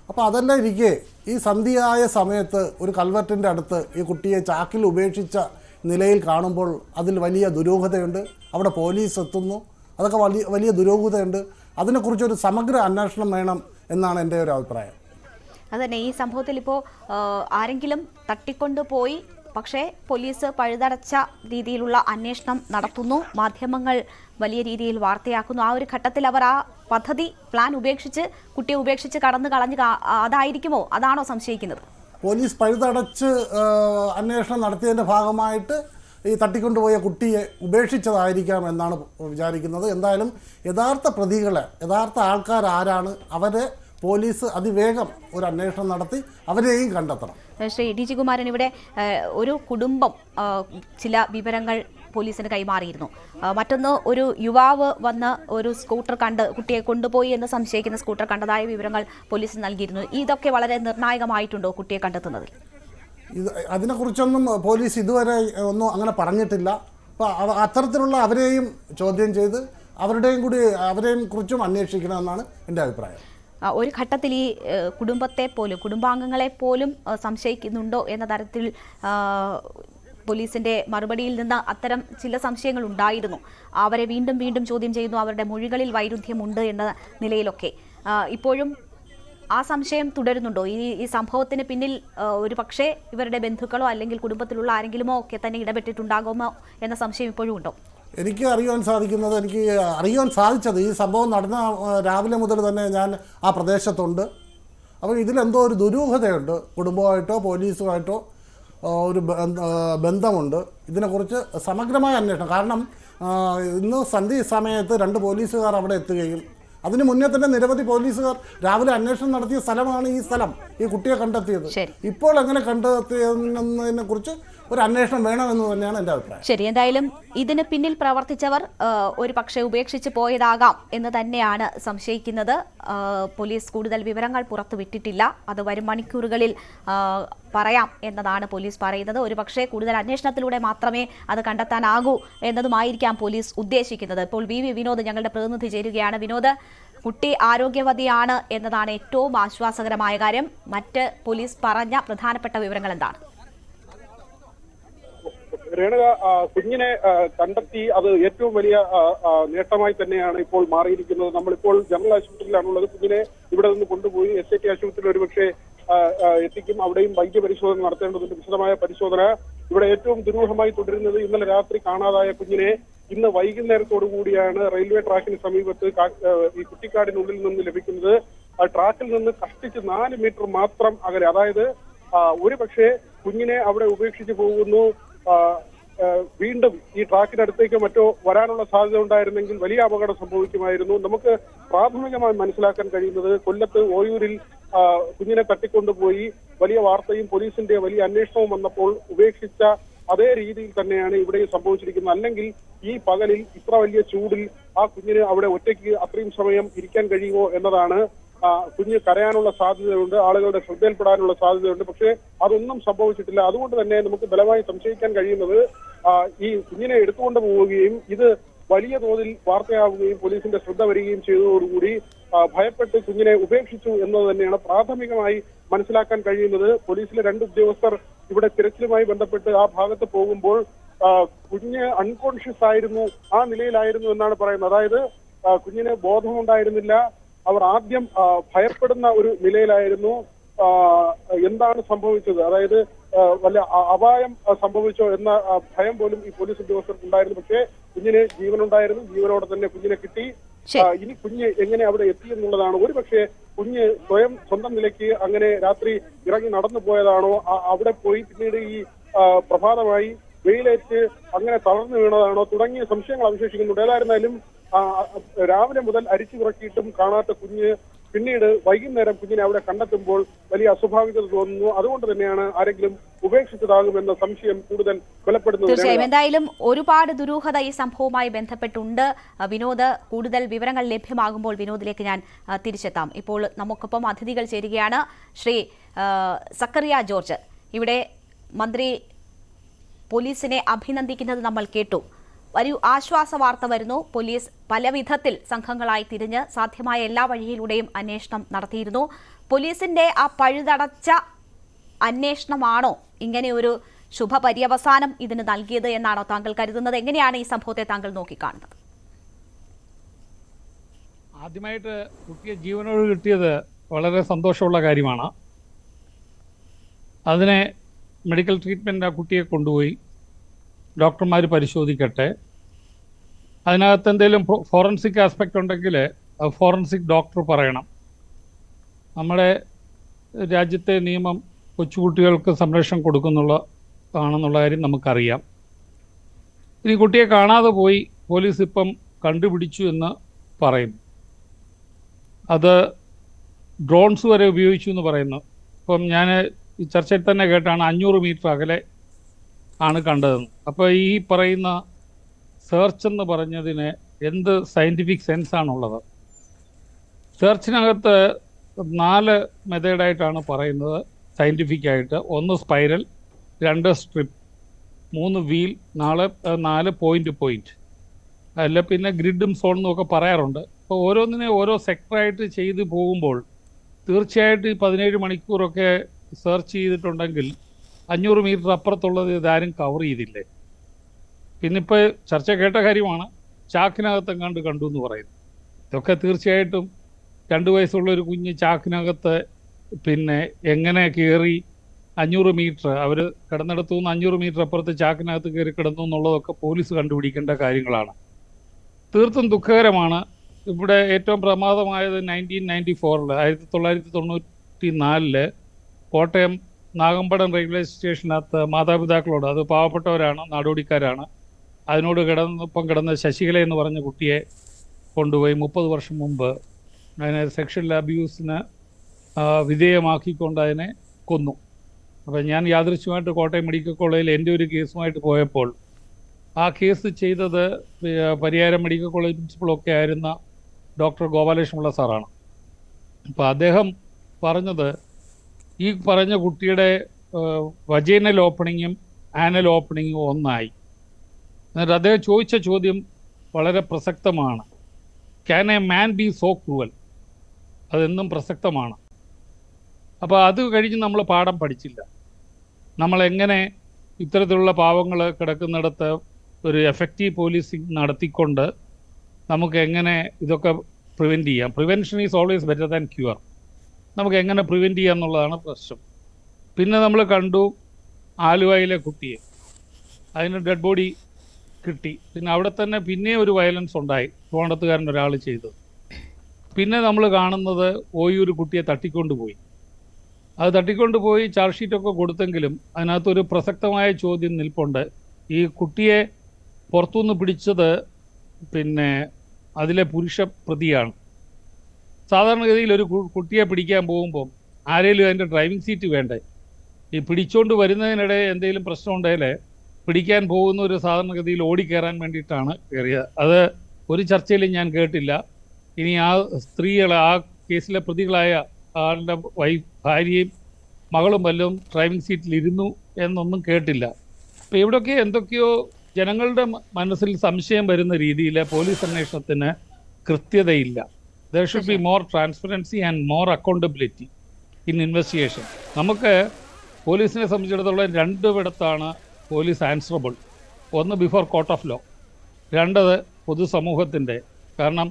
അപ്പോൾ അതെല്ലാം ഇരിക്കെ ഈ സന്ധ്യയായ സമയത്ത് ഒരു കൽവെട്ടിൻ്റെ അടുത്ത് ഈ കുട്ടിയെ ചാക്കിൽ ഉപേക്ഷിച്ച നിലയിൽ കാണുമ്പോൾ അതിൽ വലിയ ദുരൂഹതയുണ്ട്. അവിടെ പോലീസ് എത്തുന്നു. അതൊക്കെ വലിയ ദുരൂഹതയുണ്ട്. അതിനെക്കുറിച്ചൊരു സമഗ്ര അന്വേഷണം വേണം എന്നാണ് എൻ്റെ ഒരു അഭിപ്രായം. അതന്നെ, ഈ സംഭവത്തിൽ ഇപ്പോൾ ആരെങ്കിലും തട്ടിക്കൊണ്ടുപോയി, പക്ഷേ പോലീസ് പഴുതടച്ച രീതിയിലുള്ള അന്വേഷണം നടത്തുന്നു. മാധ്യമങ്ങൾ വലിയ രീതിയിൽ വാർത്തയാക്കുന്നു. ആ ഒരു ഘട്ടത്തിൽ അവർ ആ പദ്ധതി പ്ലാൻ ഉപേക്ഷിച്ച് കുട്ടിയെ ഉപേക്ഷിച്ച് കടന്നു കളഞ്ഞ് അതായിരിക്കുമോ? അതാണോ സംശയിക്കുന്നത്? പോലീസ് പഴുതടച്ച് അന്വേഷണം നടത്തിയതിൻ്റെ ഭാഗമായിട്ട് ഈ തട്ടിക്കൊണ്ടുപോയ കുട്ടിയെ ഉപേക്ഷിച്ചതായിരിക്കാം എന്നാണ് വിചാരിക്കുന്നത്. എന്തായാലും യഥാർത്ഥ പ്രതികളെ, യഥാർത്ഥ ആൾക്കാർ ആരാണ്, അവരെ പോലീസ് അതിവേഗം ഒരു അന്വേഷണം നടത്തി അവരെയും കണ്ടെത്തണം. ശ്രീ DG കുമാരൻ, ഇവിടെ ഒരു കുടുംബം ചില വിവരങ്ങൾ പോലീസിന് കൈമാറിയിരുന്നു. മറ്റൊന്ന്, ഒരു യുവാവ് വന്ന് ഒരു സ്കൂട്ടർ കണ്ട് കുട്ടിയെ കൊണ്ടുപോയി എന്ന് സംശയിക്കുന്ന സ്കൂട്ടർ കണ്ടതായ വിവരങ്ങൾ പോലീസിന് നൽകിയിരുന്നു. ഇതൊക്കെ വളരെ നിർണായകമായിട്ടുണ്ടോ കുട്ടിയെ കണ്ടെത്തുന്നതിൽ? അതിനെക്കുറിച്ചൊന്നും പോലീസ് ഇതുവരെ ഒന്നും അങ്ങനെ പറഞ്ഞിട്ടില്ല. അപ്പോൾ അത്തരത്തിലുള്ള അവരെയും ചോദ്യം ചെയ്ത് അവരെയും കുറിച്ചും അന്വേഷിക്കണമെന്നാണ് എൻ്റെ അഭിപ്രായം. ഒരു ഘട്ടത്തിൽ ഈ കുടുംബാംഗങ്ങളെ പോലും സംശയിക്കുന്നുണ്ടോ എന്ന തരത്തിൽ പോലീസിന്റെ മറുപടിയിൽ നിന്ന് അത്തരം ചില സംശയങ്ങൾ ഉണ്ടായിരുന്നു. അവരെ വീണ്ടും വീണ്ടും ചോദ്യം ചെയ്യുന്നു. അവരുടെ മൊഴികളിൽ വൈരുദ്ധ്യമുണ്ട് എന്ന നിലയിലൊക്കെ ഇപ്പോഴും ആ സംശയം തുടരുന്നുണ്ടോ? ഈ സംഭവത്തിന് പിന്നിൽ ഒരു പക്ഷേ ഇവരുടെ ബന്ധുക്കളോ അല്ലെങ്കിൽ കുടുംബത്തിലുള്ള ആരെങ്കിലുമോ ഒക്കെ തന്നെ ഇടപെട്ടിട്ടുണ്ടാകുമോ എന്ന സംശയം ഇപ്പോഴും ഉണ്ടോ? എനിക്ക് അറിയാൻ സാധിച്ചത് ഈ സംഭവം നടന്ന രാവിലെ മുതൽ തന്നെ ഞാൻ ആ പ്രദേശത്തുണ്ട്. അപ്പോൾ ഇതിലെന്തോ ഒരു ദുരൂഹതയുണ്ട്. കുടുംബമായിട്ടോ പോലീസുമായിട്ടോ ഒരു ബന്ധമുണ്ട്. ഇതിനെക്കുറിച്ച് സമഗ്രമായ അന്വേഷണം. കാരണം ഇന്ന് സന്ധ്യ സമയത്ത് 2 പോലീസുകാർ അവിടെ എത്തുകയും അതിന് മുന്നേ തന്നെ നിരവധി പോലീസുകാർ രാവിലെ അന്വേഷണം നടത്തിയ സ്ഥലമാണ് ഈ സ്ഥലം, ഈ കുട്ടിയെ കണ്ടെത്തിയത്. ഇപ്പോൾ എങ്ങനെ കണ്ടെത്തിയതിനെ കുറിച്ച് ഒരു അന്വേഷണം വേണമെന്ന് തന്നെയാണ് എൻ്റെ അഭിപ്രായം. ശരി, എന്തായാലും ഇതിന് പിന്നിൽ പ്രവർത്തിച്ചവർ ഒരു പക്ഷേ ഉപേക്ഷിച്ച് പോയതാകാം എന്ന് തന്നെയാണ് സംശയിക്കുന്നത്. പോലീസ് കൂടുതൽ വിവരങ്ങൾ പുറത്തുവിട്ടിട്ടില്ല. അത് വരും മണിക്കൂറുകളിൽ പറയാം എന്നതാണ് പോലീസ് പറയുന്നത്. ഒരു പക്ഷേ കൂടുതൽ അന്വേഷണത്തിലൂടെ മാത്രമേ അത് കണ്ടെത്താനാകൂ എന്നതുമായിരിക്കാം പോലീസ് ഉദ്ദേശിക്കുന്നത്. ഇപ്പോൾ VV വിനോദ് ഞങ്ങളുടെ പ്രതിനിധി ചേരുകയാണ്. വിനോദ്, കുട്ടി ആരോഗ്യവതിയാണ് എന്നതാണ് ഏറ്റവും ആശ്വാസകരമായ കാര്യം. മറ്റ് പോലീസ് പറഞ്ഞ പ്രധാനപ്പെട്ട വിവരങ്ങൾ എന്താണ്? രേണുക, കുഞ്ഞിനെ കണ്ടെത്തി അത് ഏറ്റവും വലിയ നേട്ടമായി തന്നെയാണ് ഇപ്പോൾ മാറിയിരിക്കുന്നത്. നമ്മളിപ്പോൾ ജനറൽ ആശുപത്രിയിലാണുള്ളത്. കുഞ്ഞിനെ ഇവിടെ നിന്ന് കൊണ്ടുപോയി SIT ആശുപത്രിയിൽ ഒരുപക്ഷെ എത്തിക്കും. അവിടെയും വൈദ്യപരിശോധന നടത്തേണ്ടതുണ്ട്, വിശദമായ പരിശോധന. ഇവിടെ ഏറ്റവും ദുരൂഹമായി തുടരുന്നത് ഇന്നലെ രാത്രി കാണാതായ കുഞ്ഞിനെ ഇന്ന് വൈകുന്നേരത്തോടു കൂടിയാണ് റെയിൽവേ ട്രാക്കിന് സമീപത്ത് ഈ കുറ്റിക്കാടിനുള്ളിൽ നിന്ന് ലഭിക്കുന്നത്. ട്രാക്കിൽ നിന്ന് കഷ്ടിച്ച് 4 മീറ്റർ മാത്രം അകലെ, അതായത് ഒരു പക്ഷേ കുഞ്ഞിനെ അവിടെ ഉപേക്ഷിച്ച് പോകുന്നു, വീണ്ടും ഈ ട്രാക്കിനടുത്തേക്ക് മറ്റോ വരാനുള്ള സാധ്യത ഉണ്ടായിരുന്നെങ്കിൽ വലിയ അപകടം സംഭവിക്കുമായിരുന്നു. നമുക്ക് പ്രാഥമികമായി മനസ്സിലാക്കാൻ കഴിയുന്നത് കൊല്ലത്ത് ഓയൂരിൽ കുഞ്ഞിനെ തട്ടിക്കൊണ്ടുപോയി വലിയ വാർത്തയും പോലീസിന്റെ വലിയ അന്വേഷണവും വന്നപ്പോൾ ഉപേക്ഷിച്ച അതേ രീതിയിൽ തന്നെയാണ് ഇവിടെയും സംഭവിച്ചിരിക്കുന്നത്. അല്ലെങ്കിൽ ഈ പകലിൽ ഇത്ര വലിയ ചൂടിൽ ആ കുഞ്ഞിന് അവിടെ ഒറ്റയ്ക്ക് അത്രയും സമയം ഇരിക്കാൻ കഴിയുമോ എന്നതാണ്. കുഞ്ഞ് കരയാനുള്ള സാധ്യതയുണ്ട്, ആളുകളുടെ ശ്രദ്ധയിൽപ്പെടാനുള്ള സാധ്യതയുണ്ട്. പക്ഷേ അതൊന്നും സംഭവിച്ചിട്ടില്ല. അതുകൊണ്ട് തന്നെ നമുക്ക് ബലമായി സംശയിക്കാൻ കഴിയുന്നത് ഈ കുഞ്ഞിനെ എടുത്തുകൊണ്ട് പോവുകയും ഇത് വലിയ തോതിൽ വാർത്തയാവുകയും പോലീസിന്റെ ശ്രദ്ധ വരികയും ചെയ്തതോടുകൂടി ഭയപ്പെട്ട് കുഞ്ഞിനെ ഉപേക്ഷിച്ചു എന്നത് തന്നെയാണ് പ്രാഥമികമായി മനസ്സിലാക്കാൻ കഴിയുന്നത്. പോലീസിലെ 2 ഉദ്യോഗസ്ഥർ ഇവിടെ തിരച്ചിലുമായി ബന്ധപ്പെട്ട് ആ ഭാഗത്ത് പോകുമ്പോൾ കുഞ്ഞ് അൺകോൺഷ്യസ് ആയിരുന്നു, ആ നിലയിലായിരുന്നു എന്നാണ് പറയുന്നത്. അതായത് കുഞ്ഞിന് ബോധമുണ്ടായിരുന്നില്ല. അവർ ആദ്യം ഭയപ്പെടുന്ന ഒരു നിലയിലായിരുന്നു. എന്താണ് സംഭവിച്ചത്, അതായത് വല്ല അപായം സംഭവിച്ചോ എന്ന ഭയം പോലും ഈ പോലീസ് ഉദ്യോഗസ്ഥർക്ക് ഉണ്ടായിരുന്നു. പക്ഷേ കുഞ്ഞിന് ജീവനുണ്ടായിരുന്നു, ജീവനോടെ തന്നെ കുഞ്ഞിനെ കിട്ടി. ഇനി കുഞ്ഞ് എങ്ങനെ അവിടെ എത്തി എന്നുള്ളതാണ്. ഒരു പക്ഷേ കുഞ്ഞ് സ്വന്തം നിലയ്ക്ക് അങ്ങനെ രാത്രി ഇറങ്ങി നടന്നു പോയതാണോ, അവിടെ പോയി പിന്നീട് ഈ പ്രഭാതമായി വെയിലേറ്റ് അങ്ങനെ തളർന്നു വീണതാണോ തുടങ്ങിയ സംശയങ്ങൾ അവശേഷിക്കുന്നുണ്ട്. ഏതായിരുന്നാലും രാവിലെ മുതൽ അരിച്ചു പുറക്കിയിട്ടും കാണാത്ത കുഞ്ഞ് പിന്നീട് വൈകുന്നേരം കുഞ്ഞിനെ അവിടെ കണ്ടെത്തുമ്പോൾ വലിയ അസ്വാഭാവികത തോന്നുന്നു. അതുകൊണ്ട് തന്നെയാണ് ആരെങ്കിലും ഉപേക്ഷിച്ചതാകുമെന്ന സംശയം കൂടുതൽ ബലപ്പെടുന്നത്. തീർച്ചയായും എന്തായാലും ഒരുപാട് ദുരൂഹത ഈ സംഭവവുമായി ബന്ധപ്പെട്ടുണ്ട്. വിനോദ്, കൂടുതൽ വിവരങ്ങൾ ലഭ്യമാകുമ്പോൾ വിനോദിലേക്ക് ഞാൻ തിരിച്ചെത്താം. ഇപ്പോൾ നമുക്കൊപ്പം അതിഥികൾ ചേരുകയാണ്. ശ്രീ സക്കറിയ ജോർജ്, ഇവിടെ മന്ത്രി പോലീസിനെ അഭിനന്ദിക്കുന്നത് നമ്മൾ കേട്ടു. ഒരു ആശ്വാസ വാർത്ത വരുന്നു. പോലീസ് പല വിധത്തിൽ സംഘങ്ങളായി തിരിഞ്ഞ് സാധ്യമായ എല്ലാ വഴിയിലൂടെയും അന്വേഷണം നടത്തിയിരുന്നു. പോലീസിന്റെ ആ പഴുതടച്ച അന്വേഷണമാണോ ഇങ്ങനെ ഒരു ശുഭപര്യവസാനം ഇതിന് നൽകിയത് എന്നാണോ താങ്കൾ കരുതുന്നത്? എങ്ങനെയാണ് ഈ സംഭവത്തെ താങ്കൾ നോക്കിക്കാണുന്നത്? ആദ്യമായിട്ട് കുട്ടിയെ ജീവനോട് കിട്ടിയത് വളരെ സന്തോഷമുള്ള കാര്യമാണ്. അതിനെ മെഡിക്കൽ ട്രീറ്റ്മെൻറ്റ് ആ കുട്ടിയെ കൊണ്ടുപോയി ഡോക്ടർമാർ പരിശോധിക്കട്ടെ. അതിനകത്ത് എന്തെങ്കിലും ഫോറൻസിക് ആസ്പെക്റ്റ് ഉണ്ടെങ്കിൽ ഫോറൻസിക് ഡോക്ടർ പറയണം. നമ്മുടെ രാജ്യത്തെ നിയമം കൊച്ചുകുട്ടികൾക്ക് സംരക്ഷണം കൊടുക്കുന്നുള്ളതാണെന്നുള്ള കാര്യം നമുക്കറിയാം. ഇനി കുട്ടിയെ കാണാതെ പോയി പോലീസ് ഇപ്പം കണ്ടുപിടിച്ചു എന്ന് പറയും. അത് ഡ്രോൺസ് വരെ ഉപയോഗിച്ചു എന്ന് പറയുന്നു. ഇപ്പം ഞാൻ ഈ ചർച്ചയിൽ തന്നെ കേട്ടാണ് 500 മീറ്റർ അകലെ ആണ് കണ്ടതെന്ന്. അപ്പോൾ ഈ പറയുന്ന സെർച്ച് എന്ന് പറഞ്ഞതിന് എന്ത് സയൻറ്റിഫിക് സെൻസാണുള്ളത്? സെർച്ചിനകത്ത് 4 മെത്തേഡായിട്ടാണ് പറയുന്നത് സയൻറ്റിഫിക്കായിട്ട്. 1 സ്പൈറൽ, 2 സ്ട്രിപ്പ്, 3 വീൽ, 4 പോയിന്റ്. അല്ല പിന്നെ ഗ്രിഡും സോണും ഒക്കെ പറയാറുണ്ട്. അപ്പോൾ ഓരോന്നിനെ ഓരോ സെക്ടറായിട്ട് ചെയ്ത് പോകുമ്പോൾ തീർച്ചയായിട്ടും 17 മണിക്കൂറൊക്കെ സെർച്ച് ചെയ്തിട്ടുണ്ടെങ്കിൽ 500 മീറ്റർ അപ്പുറത്തുള്ളത് ഇതാരും കവർ ചെയ്തില്ലേ? പിന്നിപ്പോൾ ചർച്ച കേട്ട കാര്യമാണ് ചാക്കിനകത്തെങ്ങാണ്ട് കണ്ടു എന്ന് പറയുന്നത്. ഇതൊക്കെ തീർച്ചയായിട്ടും 2 വയസ്സുള്ള ഒരു കുഞ്ഞ് ചാക്കിനകത്ത് പിന്നെ എങ്ങനെ കയറി 500 മീറ്റർ അവർ കിടന്നിടത്തു നിന്ന് 500 മീറ്റർ അപ്പുറത്ത് ചാക്കിനകത്ത് കയറി കിടന്നു എന്നുള്ളതൊക്കെ പോലീസ് കണ്ടുപിടിക്കേണ്ട കാര്യങ്ങളാണ്. തീർത്തും ദുഃഖകരമാണ്. ഇവിടെ ഏറ്റവും പ്രമാദമായത് 1994 കോട്ടയം നാഗമ്പടം റെയിൽവേ സ്റ്റേഷനകത്ത് മാതാപിതാക്കളോട്, അത് പാവപ്പെട്ടവരാണ്, നാടോടിക്കാരാണ്, അതിനോട് കിടന്ന ശശികല എന്ന് പറഞ്ഞ കുട്ടിയെ കൊണ്ടുപോയി 30 വർഷം മുമ്പ് അതിനെ സെക്ഷൽ അബ്യൂസിന് വിധേയമാക്കിക്കൊണ്ട് അതിനെ കൊന്നു. അപ്പം ഞാൻ യാദൃശ്യമായിട്ട് കോട്ടയം മെഡിക്കൽ കോളേജിൽ എൻ്റെ ഒരു കേസുമായിട്ട് പോയപ്പോൾ ആ കേസ് ചെയ്തത് പരിയാരം മെഡിക്കൽ കോളേജ് പ്രിൻസിപ്പളൊക്കെ ആയിരുന്ന ഡോക്ടർ ഗോപാലകൃഷ്ണപിള്ള സാറാണ്. അപ്പോൾ അദ്ദേഹം പറഞ്ഞത് ഈ പറഞ്ഞ കുട്ടിയുടെ വജൈനൽ ഓപ്പണിങ്ങും ആനൽ ഓപ്പണിങ്ങും ഒന്നായി. എന്നിട്ട് അദ്ദേഹം ചോദിച്ച ചോദ്യം വളരെ പ്രസക്തമാണ്. Can a man B so cruel? അതെന്നും പ്രസക്തമാണ്. അപ്പോൾ അത് കഴിഞ്ഞ് നമ്മൾ പാഠം പഠിച്ചില്ല. നമ്മളെങ്ങനെ ഇത്തരത്തിലുള്ള പാവങ്ങൾ കിടക്കുന്നിടത്ത് ഒരു എഫക്റ്റീവ് പോലീസിങ് നടത്തിക്കൊണ്ട് നമുക്ക് എങ്ങനെ ഇതൊക്കെ പ്രിവെൻറ്റ് ചെയ്യാം. Prevention is always better than cure. നമുക്ക് എങ്ങനെ പ്രിവെൻറ്റ് ചെയ്യാം എന്നുള്ളതാണ് പ്രശ്നം. പിന്നെ നമ്മൾ കണ്ടു ആലുവയിലെ കുട്ടിയെ, അതിന് ഡെഡ് ബോഡി കിട്ടി. പിന്നെ അവിടെ തന്നെ പിന്നെ ഒരു വയലൻസ് ഉണ്ടായി, ട്രിവാൻഡ്രത്തുകാരൻ ഒരാൾ ചെയ്തത്. പിന്നെ നമ്മൾ കാണുന്നത് ഓയൂർ കുട്ടിയെ തട്ടിക്കൊണ്ടുപോയി. അത് തട്ടിക്കൊണ്ടുപോയി ചാർജ് ഷീറ്റൊക്കെ കൊടുത്തെങ്കിലും അതിനകത്തൊരു പ്രസക്തമായ ചോദ്യം നിൽപ്പുണ്ട്. ഈ കുട്ടിയെ പുറത്തുനിന്ന് പിടിച്ചത് പിന്നെ അതിലെ പുരുഷ പ്രതിയാണ്. സാധാരണഗതിയിൽ ഒരു കുട്ടിയെ പിടിക്കാൻ പോകുമ്പോൾ ആരെങ്കിലും അതിൻ്റെ ഡ്രൈവിംഗ് സീറ്റ് വേണ്ടേ? ഈ പിടിച്ചുകൊണ്ട് വരുന്നതിനിടെ എന്തെങ്കിലും പ്രശ്നം ഉണ്ടെങ്കിൽ പിടിക്കാൻ പോകുന്ന ഒരു സാധാരണഗതിയിൽ ഓടിക്കയറാൻ വേണ്ടിയിട്ടാണ് കയറിയത്. അത് ഒരു ചർച്ചയിലും ഞാൻ കേട്ടില്ല. ഇനി ആ സ്ത്രീകളെ, ആ കേസിലെ പ്രതികളായ ആളുടെ ഭാര്യയും മകളും വല്ലതും ഡ്രൈവിംഗ് സീറ്റിലിരുന്നു എന്നൊന്നും കേട്ടില്ല. അപ്പോൾ ഇവിടെയൊക്കെ എന്തൊക്കെയോ ജനങ്ങളുടെ മനസ്സിൽ സംശയം വരുന്ന രീതിയിൽ പോലീസ് അന്വേഷണത്തിന് കൃത്യതയില്ല. There should be more transparency and more accountability in investigation. നമുക്ക് പോലീസിനെ സംബന്ധിച്ചിടത്തോളം 2 ഇടത്താണ് പോലീസ് ആൻസറബിൾ. ഒന്ന് ബിഫോർ കോർട്ട് ഓഫ് ലോ, 2 പൊതുസമൂഹത്തിൻ്റെ. കാരണം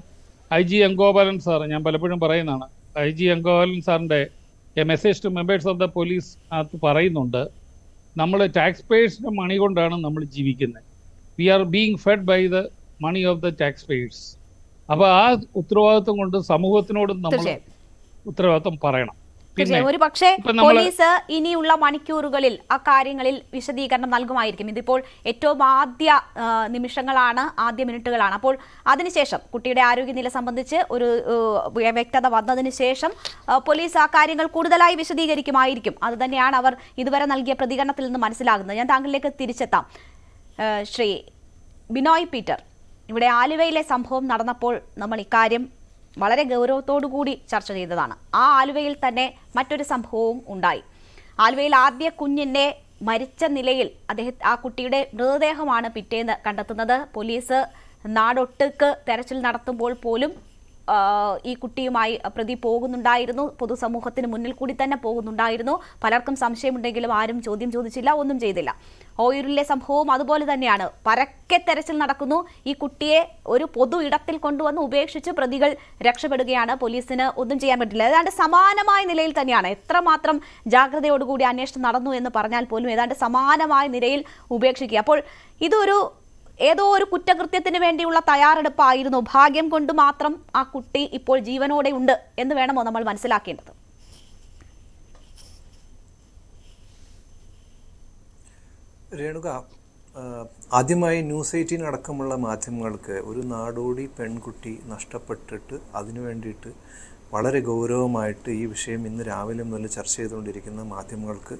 IG അങ്കോപാലൻ സാർ, ഞാൻ പലപ്പോഴും പറയുന്നതാണ്, IG അങ്കോപാലൻ സാറിൻ്റെ a message to members of the police അകത്ത് പറയുന്നുണ്ട്, നമ്മൾ ടാക്സ് പേയേഴ്സിൻ്റെ മണി കൊണ്ടാണ് നമ്മൾ ജീവിക്കുന്നത്. We are being fed by the money of the tax payers. അപ്പോൾ ആ ഉത്തരവാദിത്വം കൊണ്ട് സമൂഹത്തിനോടും നമ്മൾ ഉത്തരവാദിത്വം പറയണം. ഒരു പക്ഷേ പോലീസ് ഇനിയുള്ള മണിക്കൂറുകളിൽ അക്കാര്യങ്ങളിൽ വിശദീകരണം നൽകുമായിരിക്കും. ഇതിപ്പോൾ ഏറ്റവും ആദ്യ നിമിഷങ്ങളാണ്, ആദ്യ മിനിറ്റുകളാണ്. അപ്പോൾ അതിനുശേഷം കുട്ടിയുടെ ആരോഗ്യനില സംബന്ധിച്ച് ഒരു വ്യക്തത വന്നതിന് ശേഷം പോലീസ് ആ കാര്യങ്ങൾ കൂടുതലായി വിശദീകരിക്കുമായിരിക്കും. അത് തന്നെയാണ് അവർ ഇതുവരെ നൽകിയ പ്രതികരണത്തിൽ നിന്ന് മനസ്സിലാകുന്നത്. ഞാൻ താങ്കളിലേക്ക് തിരിച്ചെത്താം. ശ്രീ ബിനോയ് പീറ്റർ, ഇവിടെ ആലുവയിലെ സംഭവം നടന്നപ്പോൾ നമ്മൾ ഇക്കാര്യം വളരെ ഗൗരവത്തോടുകൂടി ചർച്ച ചെയ്തതാണ്. ആ ആലുവയിൽ തന്നെ മറ്റൊരു സംഭവവും ഉണ്ടായി. ആലുവയിൽ ആദ്യ കുഞ്ഞിന്റെ മരിച്ച നിലയിൽ ആ കുട്ടിയുടെ മൃതദേഹമാണ് പിറ്റേന്ന് കണ്ടെത്തുന്നത്. പോലീസ് നാടൊട്ടുക്ക് തെരച്ചിൽ നടത്തുമ്പോൾ പോലും ഈ കുട്ടിയുമായി പ്രതി പോകുന്നുണ്ടായിരുന്നു. പൊതുസമൂഹത്തിന് മുന്നിൽ കൂടി തന്നെ പോകുന്നുണ്ടായിരുന്നു. പലർക്കും സംശയമുണ്ടെങ്കിലും ആരും ചോദ്യം ചോദിച്ചില്ല, ഒന്നും ചെയ്തില്ല. ഓയൂരിലെ സംഭവവും അതുപോലെ തന്നെയാണ്. പരക്കെ തെരച്ചിൽ നടക്കുന്നു. ഈ കുട്ടിയെ ഒരു പൊതു ഇടത്തിൽ കൊണ്ടുവന്ന് ഉപേക്ഷിച്ച് പ്രതികൾ രക്ഷപ്പെടുകയാണ്. പോലീസിന് ഒന്നും ചെയ്യാൻ പറ്റില്ല. ഏതാണ്ട് സമാനമായ നിലയിൽ തന്നെയാണ്. എത്രമാത്രം ജാഗ്രതയോടുകൂടി അന്വേഷണം നടന്നു എന്ന് പറഞ്ഞാൽ പോലും ഏതാണ്ട് സമാനമായ നിലയിൽ ഉപേക്ഷിക്കുക. അപ്പോൾ ഇതൊരു ഏതോ ഒരു കുറ്റകൃത്യത്തിന് വേണ്ടിയുള്ള തയ്യാറെടുപ്പായിരുന്നു. ഭാഗ്യം കൊണ്ട് മാത്രം ആ കുട്ടി ഇപ്പോൾ ജീവനോടെ ഉണ്ട് എന്ന് വേണമോ നമ്മൾ മനസ്സിലാക്കേണ്ടത്? രേണുക, ആദ്യമായി ന്യൂസ് 18 അടക്കമുള്ള മാധ്യമങ്ങൾക്ക് ഒരു നാടോടി പെൺകുട്ടി നഷ്ടപ്പെട്ടിട്ട് അതിനു വേണ്ടിയിട്ട് വളരെ ഗൗരവമായിട്ട് ഈ വിഷയം ഇന്ന് രാവിലെ മുതൽ ചർച്ച ചെയ്തുകൊണ്ടിരിക്കുന്ന മാധ്യമങ്ങൾക്ക്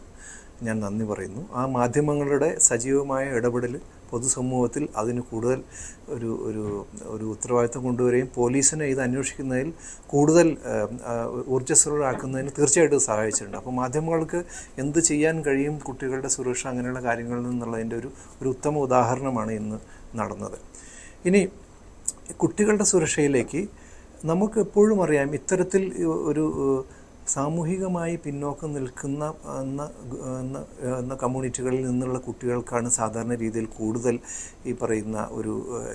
ഞാൻ നന്ദി പറയുന്നു. ആ മാധ്യമങ്ങളുടെ സജീവമായ ഇടപെടൽ പൊതുസമൂഹത്തിൽ അതിന് കൂടുതൽ ഒരു ഉത്തരവാദിത്വം കൊണ്ടുവരികയും പോലീസിനെ ഇത് അന്വേഷിക്കുന്നതിൽ കൂടുതൽ ഊർജ്ജസ്വലരാക്കുന്നതിന് തീർച്ചയായിട്ടും സഹായിച്ചിട്ടുണ്ട്. അപ്പോൾ മാധ്യമങ്ങൾക്ക് എന്ത് ചെയ്യാൻ കഴിയും കുട്ടികളുടെ സുരക്ഷ അങ്ങനെയുള്ള കാര്യങ്ങളിൽ നിന്നുള്ളതിൻ്റെ ഒരു ഉത്തമ ഉദാഹരണമാണ് ഇന്ന് നടന്നത്. ഇനി കുട്ടികളുടെ സുരക്ഷയിലേക്ക് നമുക്ക് എപ്പോഴും അറിയാം, ഇത്തരത്തിൽ ഒരു സാമൂഹികമായി പിന്നോക്കം നിൽക്കുന്ന കമ്മ്യൂണിറ്റികളിൽ നിന്നുള്ള കുട്ടികൾക്കാണ് സാധാരണ രീതിയിൽ കൂടുതൽ ഈ പറയുന്ന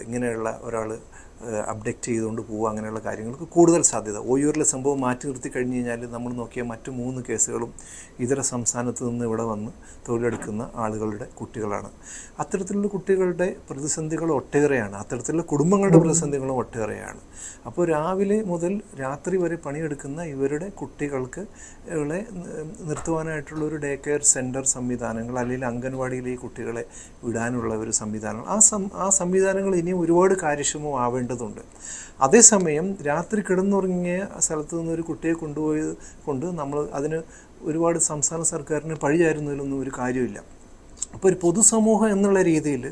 ഇങ്ങനെയുള്ള ഒരാൾ അപ്ഡക്റ്റ് ചെയ്തുകൊണ്ട് പോവുക, അങ്ങനെയുള്ള കാര്യങ്ങൾക്ക് കൂടുതൽ സാധ്യത. ഓയൂരിലെ സംഭവം മാറ്റി നിർത്തി കഴിഞ്ഞ് കഴിഞ്ഞാൽ നമ്മൾ നോക്കിയ മറ്റു 3 കേസുകളും ഇതര സംസ്ഥാനത്ത് നിന്ന് ഇവിടെ വന്ന് തൊഴിലെടുക്കുന്ന ആളുകളുടെ കുട്ടികളാണ്. അത്തരത്തിലുള്ള കുട്ടികളുടെ പ്രതിസന്ധികൾ ഒട്ടേറെയാണ്. അത്തരത്തിലുള്ള കുടുംബങ്ങളുടെ പ്രതിസന്ധികളും ഒട്ടേറെയാണ്. അപ്പോൾ രാവിലെ മുതൽ രാത്രി വരെ പണിയെടുക്കുന്ന ഇവരുടെ കുട്ടികൾക്ക് നിർത്തുവാനായിട്ടുള്ള ഒരു ഡേ കെയർ സെൻറ്റർ സംവിധാനങ്ങൾ, അല്ലെങ്കിൽ അംഗൻവാടിയിൽ ഈ കുട്ടികളെ വിടാനുള്ള ഒരു സംവിധാനങ്ങൾ, ആ സംവിധാനങ്ങൾ ഇനിയും ഒരുപാട് കാര്യക്ഷമമാവേണ്ടതുണ്ട്. അതേസമയം രാത്രി കിടന്നുറങ്ങിയ സ്ഥലത്ത് നിന്നൊരു കുട്ടിയെ കൊണ്ടുപോയത് കൊണ്ട് നമ്മൾ അതിന് ഒരുപാട് സംസ്ഥാന സർക്കാരിന് പഴിചാരുന്നതിലൊന്നും ഒരു കാര്യമില്ല. അപ്പോൾ ഒരു പൊതുസമൂഹം എന്നുള്ള രീതിയിൽ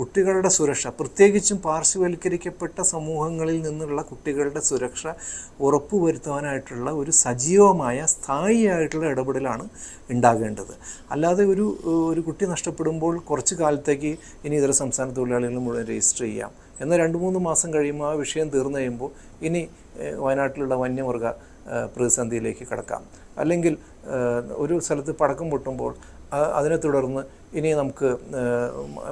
കുട്ടികളുടെ സുരക്ഷ, പ്രത്യേകിച്ചും പാർശ്വവൽക്കരിക്കപ്പെട്ട സമൂഹങ്ങളിൽ നിന്നുള്ള കുട്ടികളുടെ സുരക്ഷ ഉറപ്പുവരുത്താനായിട്ടുള്ള ഒരു സജീവമായ സ്ഥായിയായിട്ടുള്ള ഇടപെടലാണ് ഉണ്ടാകേണ്ടത്. അല്ലാതെ ഒരു കുട്ടി നഷ്ടപ്പെടുമ്പോൾ കുറച്ച് കാലത്തേക്ക് ഇനി ഇതര സംസ്ഥാന തൊഴിലാളികൾ മുഴുവൻ രജിസ്റ്റർ ചെയ്യാം, എന്നാൽ 2-3 മാസം കഴിയുമ്പോൾ ആ വിഷയം തീർന്നു കഴിയുമ്പോൾ ഇനി വയനാട്ടിലുള്ള വന്യമൃഗ പ്രതിസന്ധിയിലേക്ക് കടക്കാം, അല്ലെങ്കിൽ ഒരു സ്ഥലത്ത് പടക്കം പൊട്ടുമ്പോൾ അതിനെ തുടർന്ന് ഇനി നമുക്ക്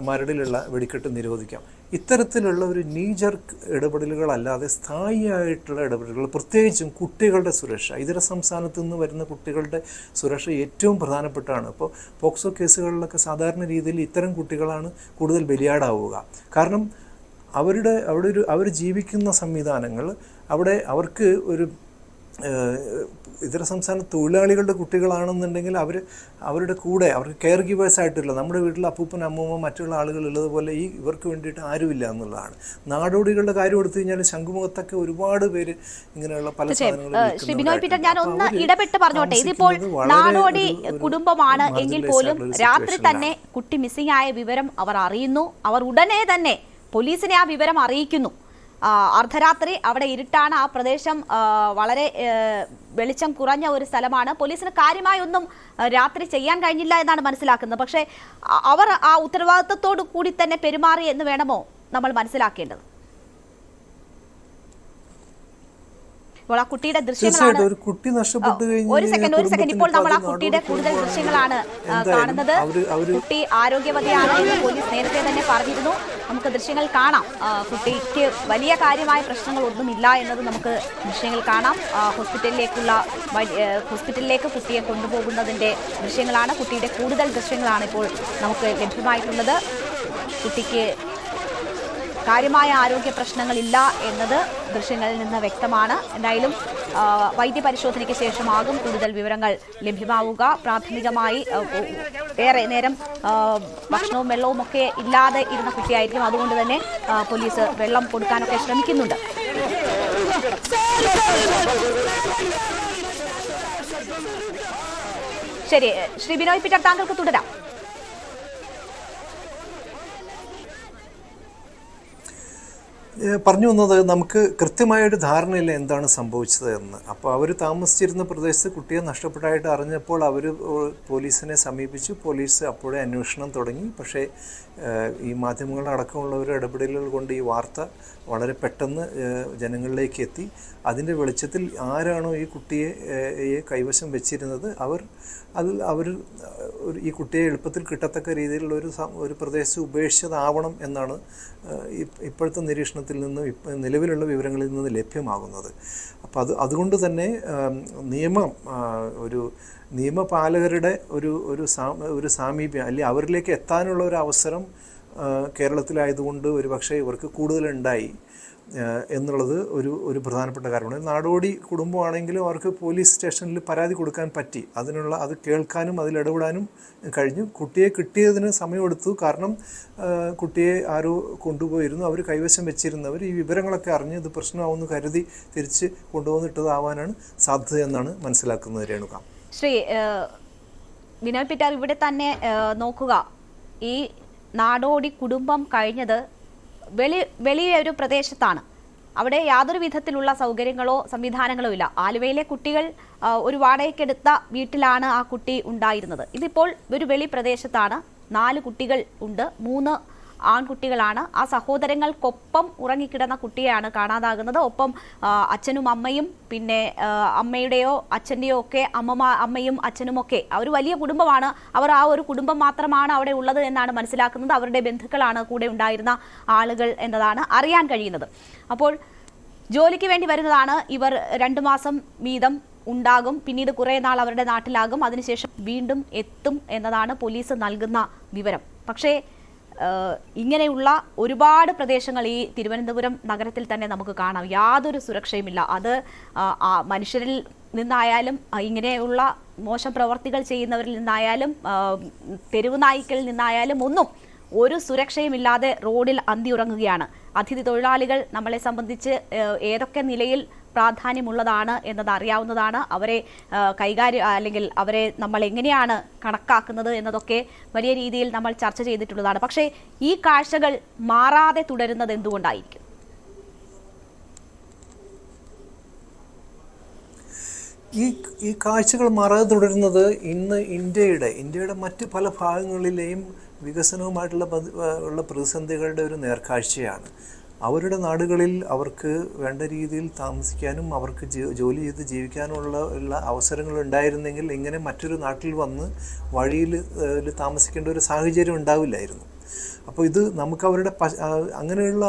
മരടിലുള്ള വെടിക്കെട്ട് നിരോധിക്കാം. ഇത്തരത്തിലുള്ള ഒരു നീജർക്ക് ഇടപെടലുകളല്ലാതെ സ്ഥായിയായിട്ടുള്ള ഇടപെടലുകൾ, പ്രത്യേകിച്ചും കുട്ടികളുടെ സുരക്ഷ, ഇതര സംസ്ഥാനത്ത് നിന്ന് വരുന്ന കുട്ടികളുടെ സുരക്ഷ ഏറ്റവും പ്രധാനപ്പെട്ടാണ്. ഇപ്പോൾ പോക്സോ കേസുകളിലൊക്കെ സാധാരണ രീതിയിൽ ഇത്തരം കുട്ടികളാണ് കൂടുതൽ ബലിയാടാവുക. കാരണം അവർ ജീവിക്കുന്ന സംവിധാനങ്ങൾ, അവർക്ക് ഒരു ഇതര സംസ്ഥാന തൊഴിലാളികളുടെ കുട്ടികളാണെന്നുണ്ടെങ്കിൽ അവരുടെ കൂടെ അവർക്ക് കെയർ ഗീവേഴ്സ് ആയിട്ടില്ല. നമ്മുടെ വീട്ടിൽ അപ്പൂപ്പൻ അമ്മൂമ്മ മറ്റുള്ള ആളുകൾ ഉള്ളതുപോലെ ഇവർക്ക് വേണ്ടിയിട്ട് ആരുമില്ല എന്നുള്ളതാണ്. നാടോടികളുടെ കാര്യം എടുത്തു കഴിഞ്ഞാൽ ശംഖുമുഖത്തൊക്കെ ഒരുപാട് പേര് ഇങ്ങനെയുള്ള പല ശ്രീ ബിനോയ് പീറ്റർ, ഞാൻ ഒന്ന് ഇടപെട്ട് പറഞ്ഞോട്ടെ. ഇതിപ്പോൾ നാടോടി കുടുംബമാണ് എങ്കിൽ പോലും രാത്രി തന്നെ കുട്ടി മിസ്സിംഗ് ആയ വിവരം അവർ അറിയുന്നു. അവർ ഉടനെ തന്നെ പോലീസിനെ ആ വിവരം അറിയിക്കുന്നു. അർദ്ധരാത്രി, അവിടെ ഇരുട്ടാണ്, ആ പ്രദേശം വളരെ വെളിച്ചം കുറഞ്ഞ ഒരു സ്ഥലമാണ്. പോലീസിന് കാര്യമായി ഒന്നും രാത്രി ചെയ്യാൻ കഴിഞ്ഞില്ല എന്നാണ് മനസ്സിലാക്കുന്നത്. പക്ഷേ അവർ ആ ഉത്തരവാദിത്വത്തോടു കൂടി തന്നെ പെരുമാറി എന്ന് വേണമോ നമ്മൾ മനസ്സിലാക്കേണ്ടത്? ഇപ്പോൾ ആ കുട്ടിയുടെ ദൃശ്യങ്ങളാണ്. ഒരു സെക്കൻഡ്, ഇപ്പോൾ നമ്മൾ ആ കുട്ടിയുടെ കൂടുതൽ ദൃശ്യങ്ങളാണ് കാണുന്നത്. കുട്ടി ആരോഗ്യവതിയാണ് എന്ന് പോലീസ് നേരത്തെ തന്നെ പറഞ്ഞിരുന്നു. നമുക്ക് ദൃശ്യങ്ങൾ കാണാം. കുട്ടിക്ക് വലിയ കാര്യമായ പ്രശ്നങ്ങൾ ഒന്നുമില്ല എന്നത് നമുക്ക് ദൃശ്യങ്ങൾ കാണാം. ഹോസ്പിറ്റലിലേക്ക് കുട്ടിയെ കൊണ്ടുപോകുന്നതിന്റെ ദൃശ്യങ്ങളാണ്. കുട്ടിയുടെ കൂടുതൽ ദൃശ്യങ്ങളാണ് ഇപ്പോൾ നമുക്ക് ലഭ്യമായിട്ടുള്ളത്. കുട്ടിക്ക് കാര്യമായ ആരോഗ്യ പ്രശ്നങ്ങളില്ല എന്നത് ദൃശ്യങ്ങളിൽ നിന്ന് വ്യക്തമാണ്. എന്തായാലും വൈദ്യപരിശോധനയ്ക്ക് ശേഷമാകും കൂടുതൽ വിവരങ്ങൾ ലഭ്യമാവുക. പ്രാഥമികമായി ഏറെ നേരം ഭക്ഷണവും വെള്ളവും ഒക്കെ ഇല്ലാതെ ഇരുന്ന കുട്ടിയായിരിക്കും. അതുകൊണ്ട് തന്നെ പോലീസ് വെള്ളം കൊടുക്കാനൊക്കെ ശ്രമിക്കുന്നുണ്ട്. ശരി, ശ്രീ ബിനോയ് പീറ്റർ, താങ്കൾക്ക് തുടരാം. പറഞ്ഞു വന്നത് നമുക്ക് കൃത്യമായൊരു ധാരണയില്ല എന്താണ് സംഭവിച്ചത് എന്ന്. അപ്പോൾ അവർ താമസിച്ചിരുന്ന പ്രദേശത്ത് കുട്ടിയെ നഷ്ടപ്പെട്ടതായിട്ട് അറിഞ്ഞപ്പോൾ അവർ പോലീസിനെ സമീപിച്ചു. പോലീസ് അപ്പോഴേ അന്വേഷണം തുടങ്ങി. പക്ഷേ ഈ മാധ്യമങ്ങളടക്കമുള്ളവരുടെ ഇടപെടലുകൾ കൊണ്ട് ഈ വാർത്ത വളരെ പെട്ടെന്ന് ജനങ്ങളിലേക്ക് എത്തി. അതിൻ്റെ വെളിച്ചത്തിൽ ആരാണോ ഈ കുട്ടിയെ കൈവശം വെച്ചിരുന്നത് അവർ ഈ കുട്ടിയെ എളുപ്പത്തിൽ കിട്ടത്തക്ക രീതിയിലുള്ള ഒരു പ്രദേശം ഉപേക്ഷിച്ചതാവണം എന്നാണ് ഇപ്പോഴത്തെ നിരീക്ഷണത്തിൽ നിന്നും നിലവിലുള്ള വിവരങ്ങളിൽ നിന്ന് ലഭ്യമാകുന്നത്. അപ്പോൾ അതുകൊണ്ട് തന്നെ നിയമപാലകരുടെ ഒരു സാമീപ്യം അല്ലെങ്കിൽ അവരിലേക്ക് എത്താനുള്ള ഒരു അവസരം കേരളത്തിലായതുകൊണ്ട് ഒരുപക്ഷെ ഇവർക്ക് കൂടുതലുണ്ടായി എന്നുള്ളത് ഒരു പ്രധാനപ്പെട്ട കാര്യമാണ്. നാടോടി കുടുംബമാണെങ്കിലും അവർക്ക് പോലീസ് സ്റ്റേഷനിൽ പരാതി കൊടുക്കാൻ പറ്റി. അത് കേൾക്കാനും അതിലിടപെടാനും കഴിഞ്ഞു. കുട്ടിയെ കിട്ടിയതിന് സമയമെടുത്തു. കാരണം കുട്ടിയെ ആരോ കൊണ്ടുപോയിരുന്നു. അവർ കൈവശം വെച്ചിരുന്നവർ ഈ വിവരങ്ങളൊക്കെ അറിഞ്ഞ് ഇത് പ്രശ്നമാവുമെന്ന് കരുതി തിരിച്ച് കൊണ്ടുവന്നിട്ടതാവാനാണ് സാധ്യതയെന്നാണ് മനസ്സിലാക്കുന്നത്. രേണുക, ശ്രീ ബിനോയ് പീറ്റർ, ഇവിടെ തന്നെ നോക്കുക. ഈ നാടോടി കുടുംബം കഴിഞ്ഞത് വലിയൊരു പ്രദേശത്താണ്. അവിടെ യാതൊരു വിധത്തിലുള്ള സൗകര്യങ്ങളോ സംവിധാനങ്ങളോ ഇല്ല. ആലുവയിലെ കുട്ടികൾ ഒരു വാടകയ്ക്കെടുത്ത വീട്ടിലാണ് ആ കുട്ടി ഉണ്ടായിരുന്നത്. ഇതിപ്പോൾ ഒരു വെളി പ്രദേശത്താണ്. 4 കുട്ടികൾ ഉണ്ട്. 3 ആൺകുട്ടികളാണ്. ആ സഹോദരങ്ങൾക്കൊപ്പം ഉറങ്ങിക്കിടന്ന കുട്ടിയാണ് കാണാതാകുന്നത്. ഒപ്പം അച്ഛനും അമ്മയും, പിന്നെ അമ്മയുടെയോ അച്ഛൻ്റെയോ ഒക്കെ അമ്മയും അച്ഛനും ഒക്കെ ഒരു വലിയ കുടുംബമാണ്. അവർ ആ ഒരു കുടുംബം മാത്രമാണ് അവിടെ ഉള്ളത് എന്നാണ് മനസ്സിലാക്കുന്നത്. അവരുടെ ബന്ധുക്കളാണ് കൂടെ ഉണ്ടായിരുന്ന ആളുകൾ എന്നതാണ് അറിയാൻ കഴിയുന്നത്. അപ്പോൾ ജോലിക്ക് വേണ്ടി വരുന്നതാണ് ഇവർ. 2 മാസം വീതം ഉണ്ടാകും. പിന്നീട് കുറേ നാൾ അവരുടെ നാട്ടിലാകും. അതിനുശേഷം വീണ്ടും എത്തും എന്നതാണ് പോലീസ് നൽകുന്ന വിവരം. പക്ഷേ ഇങ്ങനെയുള്ള ഒരുപാട് പ്രദേശങ്ങൾ ഈ തിരുവനന്തപുരം നഗരത്തിൽ തന്നെ നമുക്ക് കാണാം. യാതൊരു സുരക്ഷയുമില്ല. അത് മനുഷ്യരിൽ നിന്നായാലും ഇങ്ങനെയുള്ള മോശം പ്രവർത്തികൾ ചെയ്യുന്നവരിൽ നിന്നായാലും തെരുവ് നായ്ക്കളിൽ നിന്നായാലും ഒന്നും ഒരു സുരക്ഷയുമില്ലാതെ റോഡിൽ അന്തിയുറങ്ങുകയാണ്. അതിഥി തൊഴിലാളികൾ നമ്മളെ സംബന്ധിച്ച് ഏതൊക്കെ നിലയിൽ പ്രാധാന്യമുള്ളതാണ് എന്നത് അറിയാവുന്നതാണ്. അവരെ അല്ലെങ്കിൽ അവരെ നമ്മൾ എങ്ങനെയാണ് കണക്കാക്കുന്നത് എന്നതൊക്കെ വലിയ രീതിയിൽ നമ്മൾ ചർച്ച ചെയ്തിട്ടുള്ളതാണ്. പക്ഷേ ഈ കാഴ്ചകൾ മാറാതെ തുടരുന്നത് എന്തുകൊണ്ടായിരിക്കും? ഈ കാഴ്ചകൾ മാറാതെ തുടരുന്നത് ഇന്ന് ഇന്ത്യയുടെ മറ്റ് പല ഭാഗങ്ങളിലെയും വികസനവുമായിട്ടുള്ള പ്രതിസന്ധികളുടെ ഒരു നേർക്കാഴ്ചയാണ്. അവരുടെ നാടുകളിൽ അവർക്ക് വേണ്ട രീതിയിൽ താമസിക്കാനും അവർക്ക് ജോലി ചെയ്ത് ജീവിക്കാനുള്ള അവസരങ്ങൾ ഉണ്ടായിരുന്നെങ്കിൽ ഇങ്ങനെ മറ്റൊരു നാട്ടിൽ വന്ന് വഴിയിൽ താമസിക്കേണ്ട ഒരു സാഹചര്യം ഉണ്ടാവില്ലായിരുന്നു. അപ്പോൾ ഇത് നമുക്ക് അങ്ങനെയുള്ള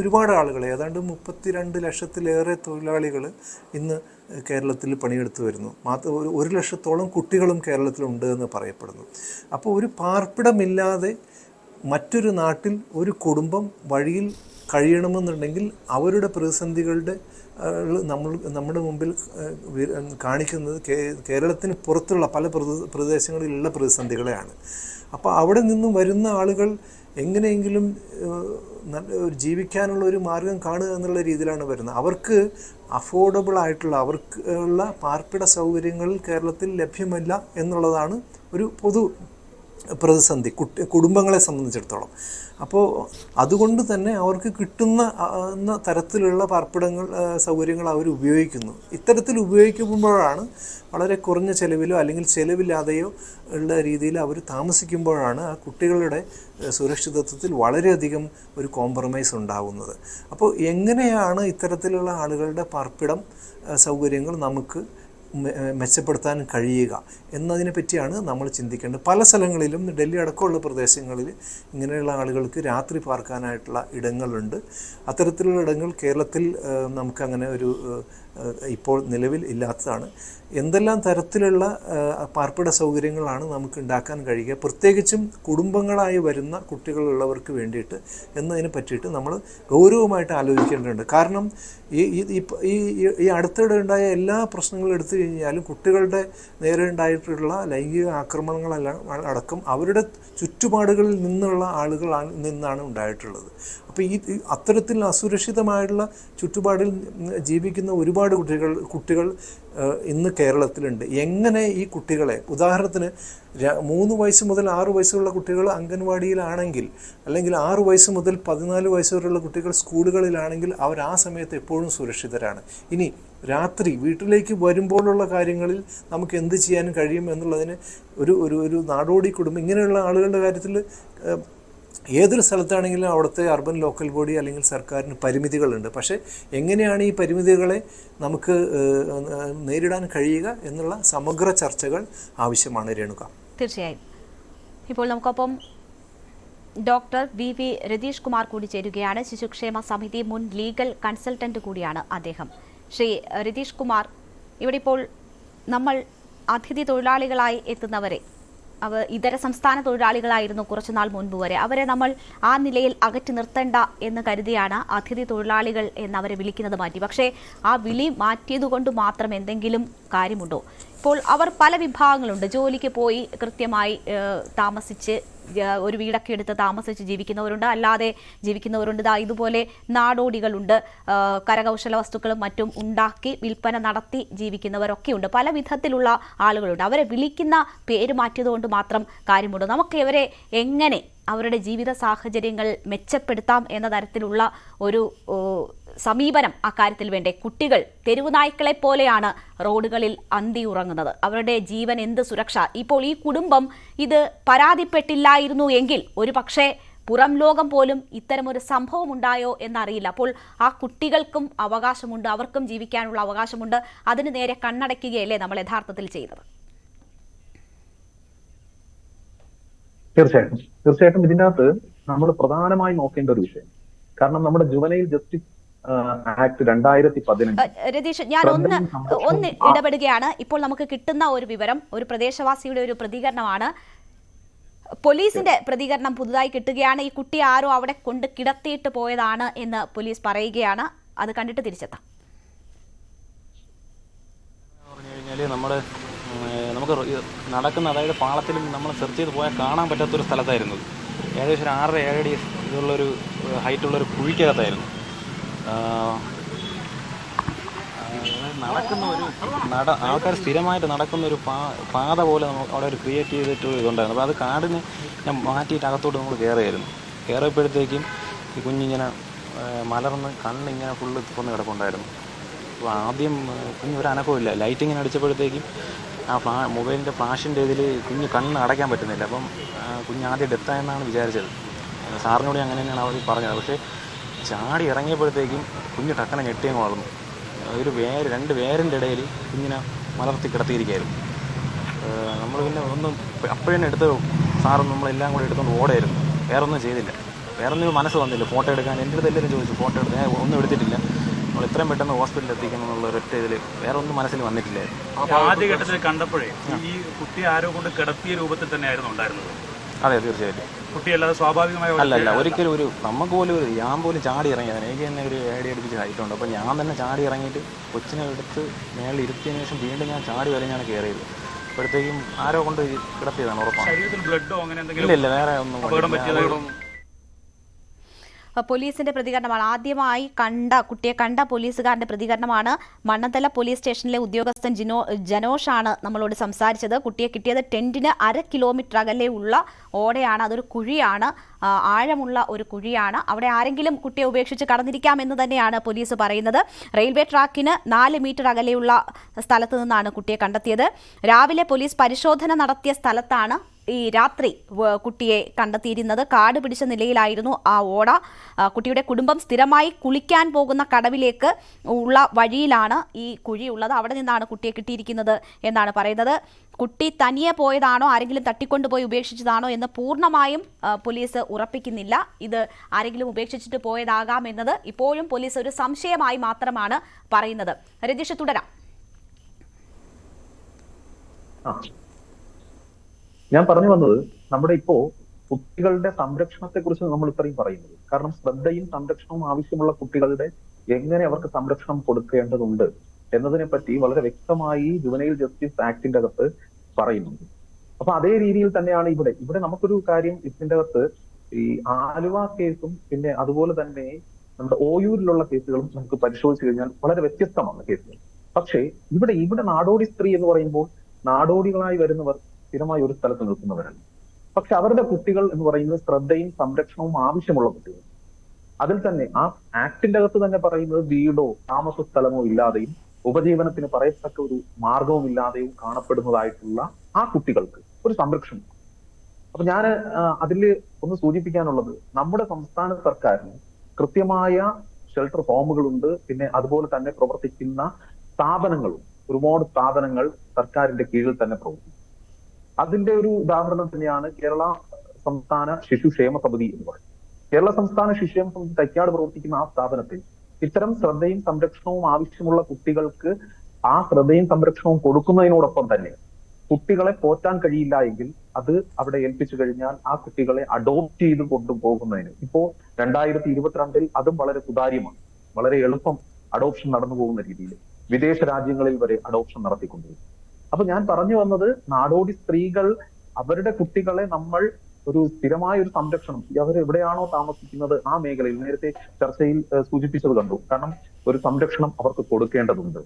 ഒരുപാട് ആളുകൾ, ഏതാണ്ട് 32 ലക്ഷത്തിലേറെ തൊഴിലാളികൾ ഇന്ന് കേരളത്തിൽ പണിയെടുത്ത് വരുന്നു. 1 ലക്ഷത്തോളം കുട്ടികളും കേരളത്തിലുണ്ട് എന്ന് പറയപ്പെടുന്നു. അപ്പോൾ ഒരു പാർപ്പിടമില്ലാതെ മറ്റൊരു നാട്ടിൽ ഒരു കുടുംബം വഴിയിൽ കഴിയണമെന്നുണ്ടെങ്കിൽ അവരുടെ പ്രതിസന്ധികളുടെ നമ്മുടെ മുമ്പിൽ കാണിക്കുന്നത് കേരളത്തിന് പുറത്തുള്ള പല പ്രദേശങ്ങളിലുള്ള പ്രതിസന്ധികളെയാണ്. അപ്പോൾ അവിടെ നിന്നും വരുന്ന ആളുകൾ എങ്ങനെയെങ്കിലും ജീവിക്കാനുള്ള ഒരു മാർഗം കാണുക എന്നുള്ള രീതിയിലാണ് വരുന്നത്. അവർക്ക് അഫോർഡബിൾ ആയിട്ടുള്ള അവർക്കുള്ള പാർപ്പിട സൗകര്യങ്ങൾ കേരളത്തിൽ ലഭ്യമല്ല എന്നുള്ളതാണ് ഒരു പൊതു പ്രതിസന്ധി കുടുംബങ്ങളെ സംബന്ധിച്ചിടത്തോളം. അപ്പോൾ അതുകൊണ്ട് തന്നെ അവർക്ക് കിട്ടുന്ന തരത്തിലുള്ള പാർപ്പിടങ്ങൾ സൗകര്യങ്ങൾ അവർ ഉപയോഗിക്കുന്നു. ഇത്തരത്തിൽ ഉപയോഗിക്കുമ്പോഴാണ് വളരെ കുറഞ്ഞ ചെലവിലോ അല്ലെങ്കിൽ ചെലവില്ലാതെയോ ഉള്ള രീതിയിൽ അവർ താമസിക്കുമ്പോഴാണ് ആ കുട്ടികളുടെ സുരക്ഷിതത്വത്തിൽ വളരെയധികം ഒരു കോംപ്രമൈസ് ഉണ്ടാകുന്നത്. അപ്പോൾ എങ്ങനെയാണ് ഇത്തരത്തിലുള്ള ആളുകളുടെ പാർപ്പിടം സൗകര്യങ്ങൾ നമുക്ക് മെച്ചപ്പെടുത്താൻ കഴിയുക എന്നതിനെ പറ്റിയാണ് നമ്മൾ ചിന്തിക്കേണ്ടത്. പല സ്ഥലങ്ങളിലും ഡൽഹി അടക്കമുള്ള പ്രദേശങ്ങളിൽ ഇങ്ങനെയുള്ള ആളുകൾക്ക് രാത്രി പാർക്കാനായിട്ടുള്ള ഇടങ്ങളുണ്ട്. അത്തരത്തിലുള്ള ഇടങ്ങൾ കേരളത്തിൽ നമുക്കങ്ങനെ ഒരു ഇപ്പോൾ നിലവിൽ ഇല്ലാത്തതാണ്. എന്തെല്ലാം തരത്തിലുള്ള പാർപ്പിട സൗകര്യങ്ങളാണ് നമുക്ക് ഉണ്ടാക്കാൻ കഴിയുക, പ്രത്യേകിച്ചും കുടുംബങ്ങളായി വരുന്ന കുട്ടികളുള്ളവർക്ക് വേണ്ടിയിട്ട് എന്നതിനെ പറ്റിയിട്ട് നമ്മൾ ഗൗരവമായിട്ട് ആലോചിക്കേണ്ടതുണ്ട്. കാരണം ഈ അടുത്തിടെ ഉണ്ടായ എല്ലാ പ്രശ്നങ്ങളും എടുത്തു കഴിഞ്ഞാലും കുട്ടികളുടെ നേരെ ഉണ്ടായിട്ടുള്ള ലൈംഗിക ആക്രമണങ്ങളെല്ലാം അടക്കം അവരുടെ ചുറ്റുപാടുകളിൽ നിന്നുള്ള നിന്നാണ് ഉണ്ടായിട്ടുള്ളത്. അപ്പോൾ ഈ അത്തരത്തിൽ അസുരക്ഷിതമായിട്ടുള്ള ചുറ്റുപാടിൽ ജീവിക്കുന്ന ഒരുപാട് കുട്ടികൾ ഇന്ന് കേരളത്തിലുണ്ട്. എങ്ങനെ ഈ കുട്ടികളെ, ഉദാഹരണത്തിന് 3 വയസ്സ് മുതൽ 6 വയസ്സുള്ള കുട്ടികൾ അംഗൻവാടിയിലാണെങ്കിൽ, അല്ലെങ്കിൽ 6 വയസ്സ് മുതൽ 14 വയസ്സ് വരെയുള്ള കുട്ടികൾ സ്കൂളുകളിലാണെങ്കിൽ അവർ ആ സമയത്ത് എപ്പോഴും സുരക്ഷിതരാണ്. ഇനി രാത്രി വീട്ടിലേക്ക് വരുമ്പോഴുള്ള കാര്യങ്ങളിൽ നമുക്ക് എന്ത് ചെയ്യാൻ കഴിയും എന്നുള്ളതിന് ഒരു നാടോടി കുടുംബം ഇങ്ങനെയുള്ള ആളുകളുടെ കാര്യത്തിൽ ഏതൊരു സ്ഥലത്താണെങ്കിലും അവിടുത്തെ അർബൻ ലോക്കൽ ബോഡി അല്ലെങ്കിൽ സർക്കാരിന് പരിമിതികളുണ്ട്. പക്ഷേ എങ്ങനെയാണ് ഈ പരിമിതികളെ നമുക്ക് നേരിടാൻ കഴിയുക എന്നുള്ള സമഗ്ര ചർച്ചകൾ ആവശ്യമാണ്. രേണുക, തീർച്ചയായും. ഇപ്പോൾ നമുക്കൊപ്പം ഡോക്ടർ വി രതീഷ് കുമാർ കൂടി ചേരുകയാണ്. ശിശുക്ഷേമ സമിതി മുൻ ലീഗൽ കൺസൾട്ടന്റ് കൂടിയാണ് അദ്ദേഹം. ശ്രീ രതീഷ് കുമാർ, ഇവിടെ ഇപ്പോൾ നമ്മൾ അതിഥി തൊഴിലാളികളായി എത്തുന്നവരെ, അവർ ഇതര സംസ്ഥാന തൊഴിലാളികളായിരുന്നു കുറച്ചുനാൾ മുൻപ് വരെ, അവരെ നമ്മൾ ആ നിലയിൽ അകറ്റി നിർത്തേണ്ട എന്ന് കരുതിയാണ് അതിഥി തൊഴിലാളികൾ എന്നവരെ വിളിക്കുന്നത് മാറ്റി. പക്ഷേ ആ വിളി മാറ്റിയതുകൊണ്ട് മാത്രം എന്തെങ്കിലും കാര്യമുണ്ടോ? ഇപ്പോൾ അവർ പല വിഭാഗങ്ങളുണ്ട്. ജോലിക്ക് പോയി കൃത്യമായി താമസിച്ച് ഒരു വീടൊക്കെ എടുത്ത് താമസിച്ച് ജീവിക്കുന്നവരുണ്ട്, അല്ലാതെ ജീവിക്കുന്നവരുണ്ട്. ഇതുപോലെ നാടോടികളുണ്ട്, കരകൗശല വസ്തുക്കളും മറ്റും ഉണ്ടാക്കി വിൽപ്പന നടത്തി ജീവിക്കുന്നവരൊക്കെയുണ്ട്. പല വിധത്തിലുള്ള ആളുകളുണ്ട്. അവരെ വിളിക്കുന്ന പേര് മാറ്റിയതുകൊണ്ട് മാത്രം കാര്യമുണ്ടോ? നമുക്ക് ഇവരെ എങ്ങനെ അവരുടെ ജീവിത സാഹചര്യങ്ങൾ മെച്ചപ്പെടുത്താം എന്ന തരത്തിലുള്ള ഒരു സമീപനം അക്കാര്യത്തിൽ വേണ്ടേ? കുട്ടികൾ തെരുവു നായ്ക്കളെ പോലെയാണ് റോഡുകളിൽ അന്തി ഉറങ്ങുന്നത്. അവരുടെ ജീവൻ എന്ത് സുരക്ഷ? ഇപ്പോൾ ഈ കുടുംബം ഇത് പരാതിപ്പെട്ടില്ലായിരുന്നു എങ്കിൽ ഒരു പക്ഷേ പുറം ലോകം പോലും ഇത്തരമൊരു സംഭവം ഉണ്ടായോ എന്നറിയില്ല. അപ്പോൾ ആ കുട്ടികൾക്കും അവകാശമുണ്ട്, അവർക്കും ജീവിക്കാനുള്ള അവകാശമുണ്ട്. അതിന് നേരെ കണ്ണടയ്ക്കുകയല്ലേ നമ്മൾ യഥാർത്ഥത്തിൽ ചെയ്തത്? തീർച്ചയായിട്ടും ഇതിൻ്റെ അകത്ത് നമ്മൾ പ്രധാനമായി നോക്കേണ്ട ഒരു വിഷയം, കാരണം നമ്മുടെ ജുവനൈൽ ജസ്റ്റിസ് ആക്ട് 2015. രതീഷ്, ഞാൻ ഒന്ന് ഇടപെടുകയാണ്. ഇപ്പോൾ നമുക്ക് കിട്ടുന്ന ഒരു വിവരം, ഒരു പ്രദേശവാസിയുടെ ഒരു പ്രതികരണമാണ്. പോലീസിന്റെ പ്രതികരണം പുതുതായി കിട്ടുകയാണ്. ഈ കുട്ടി ആരോ അവിടെ കൊണ്ട് കിടത്തിയിട്ട് പോയതാണ് എന്ന് പോലീസ് പറയുകയാണ്. അത് കണ്ടിട്ട് തിരിച്ചെത്താം. നമുക്ക് നടക്കുന്ന, അതായത് പാളത്തിലും നമ്മൾ സെർച്ച് ചെയ്ത് പോയാൽ കാണാൻ പറ്റാത്തൊരു സ്ഥലത്തായിരുന്നു. ഏകദേശം ഒരു 6-7 അടി ഇതുള്ളൊരു ഹൈറ്റുള്ളൊരു കുഴിക്കകത്തായിരുന്നു. നടക്കുന്ന ആൾക്കാർ സ്ഥിരമായിട്ട് നടക്കുന്ന ഒരു പാത പോലെ നമ്മൾ അവിടെ ഒരു ക്രിയേറ്റ് ചെയ്തിട്ടുള്ള ഇതുണ്ടായിരുന്നു. അപ്പോൾ അത് കാടിന് ഞാൻ മാറ്റിയിട്ട് അകത്തോട്ട് നമ്മൾ കയറിയപ്പോഴത്തേക്കും ഈ കുഞ്ഞിങ്ങനെ മലർന്ന് കണ്ണിങ്ങനെ ഫുള്ള് പൊന്ന് കിടപ്പുണ്ടായിരുന്നു. അപ്പോൾ ആദ്യം കുഞ്ഞൊരു അനക്കമില്ല. ലൈറ്റ് ഇങ്ങനെ അടിച്ചപ്പോഴത്തേക്കും ആ മൊബൈലിൻ്റെ ഫ്ലാഷിൻ്റെ ഇതിൽ കുഞ്ഞ് കണ്ണ് അടയ്ക്കാൻ പറ്റുന്നില്ല. അപ്പം കുഞ്ഞ് ആദ്യം ഡെത്തായെന്നാണ് വിചാരിച്ചത്. സാറിനോട് അങ്ങനെ തന്നെയാണ് അവർ പറഞ്ഞത്. പക്ഷേ ചാടി ഇറങ്ങിയപ്പോഴത്തേക്കും കുഞ്ഞ് ടക്കനെ ഞെട്ടിയങ്ങ് വളർന്നു. ഒരു 2 വേരിൻ്റെ ഇടയിൽ കുഞ്ഞിനെ മലർത്തി കിടത്തിയിരിക്കുകയായിരുന്നു. നമ്മൾ പിന്നെ ഒന്നും അപ്പോഴന്നെ എടുത്ത് സാറും നമ്മളെല്ലാം കൂടെ എടുത്തുകൊണ്ട് ഓടായിരുന്നു. വേറൊന്നും ചെയ്തില്ല, വേറൊന്നും മനസ്സ് വന്നില്ല. ഫോട്ടോ എടുക്കാൻ എൻ്റെ അടുത്ത് എല്ലാവരും ചോദിച്ചു, ഫോട്ടോ എടുത്ത് ഞാൻ ഒന്നും എടുത്തിട്ടില്ല. നമ്മൾ എത്രയും പെട്ടെന്ന് ഹോസ്പിറ്റലിൽ എത്തിക്കണം എന്നുള്ള ഒരൊറ്റ ഇതിൽ വേറെ ഒന്നും മനസ്സിൽ വന്നിട്ടില്ലായിരുന്നു. ആദ്യഘട്ടത്തിൽ കണ്ടപ്പോഴേ ഈ കുട്ടി ആരോ കൊണ്ട് കിടത്തിയ രൂപത്തിൽ തന്നെയായിരുന്നു ഉണ്ടായിരുന്നത്. അതെ, തീർച്ചയായിട്ടും. കുട്ടിയല്ലാതെ സ്വാഭാവികമായ അല്ല, ഒരിക്കലും നമുക്ക് പോലും ഞാൻ പോലും ചാടി ഇറങ്ങിയതാണ്. എനിക്ക് തന്നെ ഒരു ഏടി അടിപ്പിച്ച് ഹൈറ്റുണ്ട്. അപ്പോൾ ഞാൻ തന്നെ ചാടി ഇറങ്ങിയിട്ട് കൊച്ചിനെ എടുത്ത് മേളിൽ ഇരുത്തിയതിനു ശേഷം വീണ്ടും ഞാൻ ചാടി വരെയാണ് കയറിയത്. അപ്പോഴത്തേക്കും ആരോ കൊണ്ട് കിടത്തിയതാണ്, ഉറപ്പാണ്. ശരീരത്തിൽ ബ്ലഡോ അങ്ങനെ എന്തെങ്കിലും ഇല്ല, വേറെ ഒന്നും. പോലീസിന്റെ പ്രതികരണമാണ്. ആദ്യമായി കുട്ടിയെ കണ്ട പോലീസുകാരന്റെ പ്രതികരണമാണ്. മണ്ണന്തല പോലീസ് സ്റ്റേഷനിലെ ഉദ്യോഗസ്ഥൻ ജനോഷാണ് നമ്മളോട് സംസാരിച്ചത്. കുട്ടിയെ കിട്ടിയത് ടെന്റിന് 1/2 കിലോമീറ്റർ അകലെ ഉള്ള ഓടയാണ്. അതൊരു കുഴിയാണ്, ആഴമുള്ള ഒരു കുഴിയാണ്. അവിടെ ആരെങ്കിലും കുട്ടിയെ ഉപേക്ഷിച്ച് കടന്നിരിക്കാമെന്ന് തന്നെയാണ് പോലീസ് പറയുന്നത്. റെയിൽവേ ട്രാക്കിന് 4 മീറ്റർ അകലെയുള്ള സ്ഥലത്ത് നിന്നാണ് കുട്ടിയെ കണ്ടെത്തിയത്. രാവിലെ പോലീസ് പരിശോധന നടത്തിയ സ്ഥലത്താണ് ഈ രാത്രി കുട്ടിയെ കണ്ടെത്തിയിരുന്നത്. കാട് പിടിച്ച നിലയിലായിരുന്നു ആ ഓട. കുട്ടിയുടെ കുടുംബം സ്ഥിരമായി കുളിക്കാൻ പോകുന്ന കടവിലേക്ക് ഉള്ള വഴിയിലാണ് ഈ കുഴിയുള്ളത്. അവിടെ നിന്നാണ് കുട്ടിയെ കിട്ടിയിരിക്കുന്നത് എന്നാണ് പറയുന്നത്. കുട്ടി തനിയെ പോയതാണോ, ആരെങ്കിലും തട്ടിക്കൊണ്ടുപോയി ഉപേക്ഷിച്ചതാണോ എന്ന് പൂർണ്ണമായും പോലീസ് ഉറപ്പിക്കുന്നില്ല. ഇത് ആരെങ്കിലും ഉപേക്ഷിച്ചിട്ട് പോയതാകാം എന്നത് ഇപ്പോഴും പോലീസ് ഒരു സംശയമായി മാത്രമാണ് പറയുന്നത്. രതീഷ്, തുടരാം. ഞാൻ പറഞ്ഞു വന്നത്, നമ്മുടെ ഇപ്പോ കുട്ടികളുടെ സംരക്ഷണത്തെ കുറിച്ച് നമ്മൾ ഇത്രയും പറയുന്നത് കാരണം ശ്രദ്ധയും സംരക്ഷണവും ആവശ്യമുള്ള കുട്ടികളുടെ എങ്ങനെ അവർക്ക് സംരക്ഷണം കൊടുക്കേണ്ടതുണ്ട് എന്നതിനെ പറ്റി വളരെ വ്യക്തമായി ജുവനൈൽ ജസ്റ്റിസ് ആക്ടിന്റെ അകത്ത് പറയുന്നുണ്ട്. അപ്പൊ അതേ രീതിയിൽ തന്നെയാണ് ഇവിടെ നമുക്കൊരു കാര്യം ഇതിന്റെ അകത്ത് ഈ ആലുവ കേസും പിന്നെ അതുപോലെ തന്നെ നമ്മുടെ ഓയൂരിലുള്ള കേസുകളും നമുക്ക് പരിശോധിച്ചു കഴിഞ്ഞാൽ വളരെ വ്യത്യസ്തമാണ് കേസുകൾ. പക്ഷേ ഇവിടെ നാടോടി സ്ത്രീ എന്ന് പറയുമ്പോൾ നാടോടികളായി വരുന്നവർ സ്ഥിരമായി ഒരു സ്ഥലത്ത് നിൽക്കുന്നവരല്ല. പക്ഷെ അവരുടെ കുട്ടികൾ എന്ന് പറയുന്നത് ശ്രദ്ധയും സംരക്ഷണവും ആവശ്യമുള്ള കുട്ടികൾ. അതിൽ തന്നെ ആ ആക്ടിന്റെ അകത്ത് തന്നെ പറയുന്നത് വീടോ താമസ സ്ഥലമോ ഇല്ലാതെയും ഉപജീവനത്തിന് പറയത്തക്ക ഒരു മാർഗവും ഇല്ലാതെയും കാണപ്പെടുന്നതായിട്ടുള്ള ആ കുട്ടികൾക്ക് ഒരു സംരക്ഷണം. അപ്പൊ ഞാൻ അതിൽ ഒന്ന് സൂചിപ്പിക്കാനുള്ളത്, നമ്മുടെ സംസ്ഥാന സർക്കാരിന് കൃത്യമായ ഷെൽട്ടർ ഹോമുകളുണ്ട്. പിന്നെ അതുപോലെ തന്നെ പ്രവർത്തിക്കുന്ന സ്ഥാപനങ്ങളും ഒരുപാട് സ്ഥാപനങ്ങൾ സർക്കാരിന്റെ കീഴിൽ തന്നെ പ്രവർത്തിക്കും. അതിന്റെ ഒരു ഉദാഹരണം തന്നെയാണ് കേരള സംസ്ഥാന ശിശുക്ഷേമ സമിതി എന്ന് പറയുന്നത്. കേരള സംസ്ഥാന ശിശുക്ഷേമ സമിതി തൈക്കാട് പ്രവർത്തിക്കുന്ന ആ സ്ഥാപനത്തിൽ ഇത്തരം ശ്രദ്ധയും സംരക്ഷണവും ആവശ്യമുള്ള കുട്ടികൾക്ക് ആ ശ്രദ്ധയും സംരക്ഷണവും കൊടുക്കുന്നതിനോടൊപ്പം തന്നെ കുട്ടികളെ പോറ്റാൻ കഴിയില്ല എങ്കിൽ അത് അവിടെ ഏൽപ്പിച്ചു കഴിഞ്ഞാൽ ആ കുട്ടികളെ അഡോപ്റ്റ് ചെയ്ത് കൊണ്ടുപോകുന്നതിന് ഇപ്പോ 2022 അതും വളരെ സുതാര്യമാണ്. വളരെ എളുപ്പം അഡോപ്ഷൻ നടന്നു പോകുന്ന രീതിയിൽ വിദേശ രാജ്യങ്ങളിൽ വരെ അഡോപ്ഷൻ നടത്തിക്കൊണ്ടിരിക്കും. അപ്പൊ ഞാൻ പറഞ്ഞു വന്നത്, നാടോടി സ്ത്രീകൾ അവരുടെ കുട്ടികളെ നമ്മൾ ഒരു സ്ഥിരമായ ഒരു സംരക്ഷണം, അവർ എവിടെയാണോ താമസിക്കുന്നത് ആ മേഖലയിൽ നേരത്തെ ചർച്ചയിൽ സൂചിപ്പിച്ചത് കണ്ടു. കാരണം ഒരു സംരക്ഷണം അവർക്ക് കൊടുക്കേണ്ടതുണ്ട്.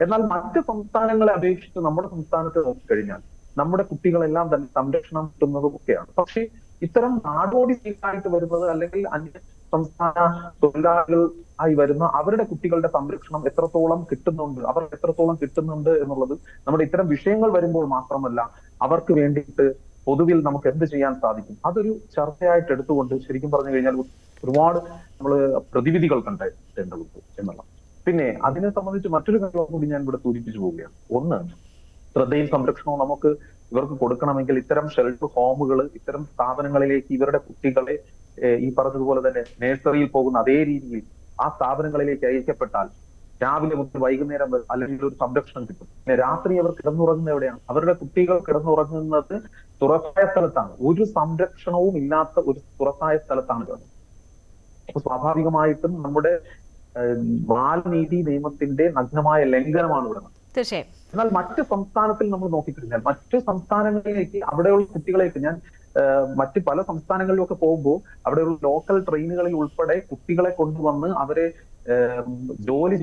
എന്നാൽ മറ്റ് സംസ്ഥാനങ്ങളെ അപേക്ഷിച്ച് നമ്മുടെ സംസ്ഥാനത്ത് നോക്കിക്കഴിഞ്ഞാൽ നമ്മുടെ കുട്ടികളെല്ലാം തന്നെ സംരക്ഷണം കിട്ടുന്നതും ഒക്കെയാണ്. പക്ഷേ ഇത്തരം നാടോടി സ്ത്രീകളായിട്ട് വരുന്നത് അല്ലെങ്കിൽ അന്യ സംസ്ഥാന തൊഴിലാളികൾ ആയി വരുന്ന അവരുടെ കുട്ടികളുടെ സംരക്ഷണം എത്രത്തോളം കിട്ടുന്നുണ്ട്, അവർ എത്രത്തോളം കിട്ടുന്നുണ്ട് എന്നുള്ളത് നമ്മുടെ ഇത്തരം വിഷയങ്ങൾ വരുമ്പോൾ മാത്രമല്ല, അവർക്ക് വേണ്ടിയിട്ട് പൊതുവിൽ നമുക്ക് എന്ത് ചെയ്യാൻ സാധിക്കും അതൊരു ചർച്ചയായിട്ട് എടുത്തുകൊണ്ട് ശരിക്കും പറഞ്ഞു കഴിഞ്ഞാൽ ഒരുപാട് നമ്മൾ പ്രതിവിധികൾ കണ്ടെത്തേണ്ടതുണ്ട് എന്നുള്ള. പിന്നെ അതിനെ സംബന്ധിച്ച് മറ്റൊരു കാര്യം കൂടി ഞാൻ ഇവിടെ സൂചിപ്പിച്ചു പോവുകയാണ്. ഒന്ന്, ശ്രദ്ധയും സംരക്ഷണവും നമുക്ക് ഇവർക്ക് കൊടുക്കണമെങ്കിൽ ഇത്തരം ഷെൽട്ടർ ഹോമുകൾ, ഇത്തരം സ്ഥാപനങ്ങളിലേക്ക് ഇവരുടെ കുട്ടികളെ ഈ പറഞ്ഞതുപോലെ തന്നെ നഴ്സറിയിൽ പോകുന്ന അതേ രീതിയിൽ ആ സ്ഥാപനങ്ങളിലേക്ക് അയക്കപ്പെട്ടാൽ രാവിലെ മുതൽ വൈകുന്നേരം വരെ അല്ലെങ്കിൽ ഒരു സംരക്ഷണം കിട്ടും. പിന്നെ രാത്രി അവർ കിടന്നുറങ്ങുന്നത് എവിടെയാണ്? അവരുടെ കുട്ടികൾ കിടന്നുറങ്ങുന്നത് തുറസായ സ്ഥലത്താണ്. ഒരു സംരക്ഷണവും ഇല്ലാത്ത ഒരു തുറസായ സ്ഥലത്താണ് കിടന്നത്. അപ്പൊ സ്വാഭാവികമായിട്ടും നമ്മുടെ ബാലനീതി നിയമത്തിന്റെ നഗ്നമായ ലംഘനമാണ് ഇവിടെ. തീർച്ചയായും. എന്നാൽ മറ്റ് സംസ്ഥാനത്തിൽ നമ്മൾ നോക്കിക്കഴിഞ്ഞാൽ മറ്റു സംസ്ഥാനങ്ങളിലേക്ക് അവിടെയുള്ള കുട്ടികളേക്ക് ഞാൻ മറ്റ് പല സംസ്ഥാനങ്ങളിലും ഒക്കെ പോകുമ്പോൾ അവിടെയുള്ള ലോക്കൽ ട്രെയിനുകളിൽ ഉൾപ്പെടെ കുട്ടികളെ കൊണ്ടുവന്ന് അവരെ ജോലി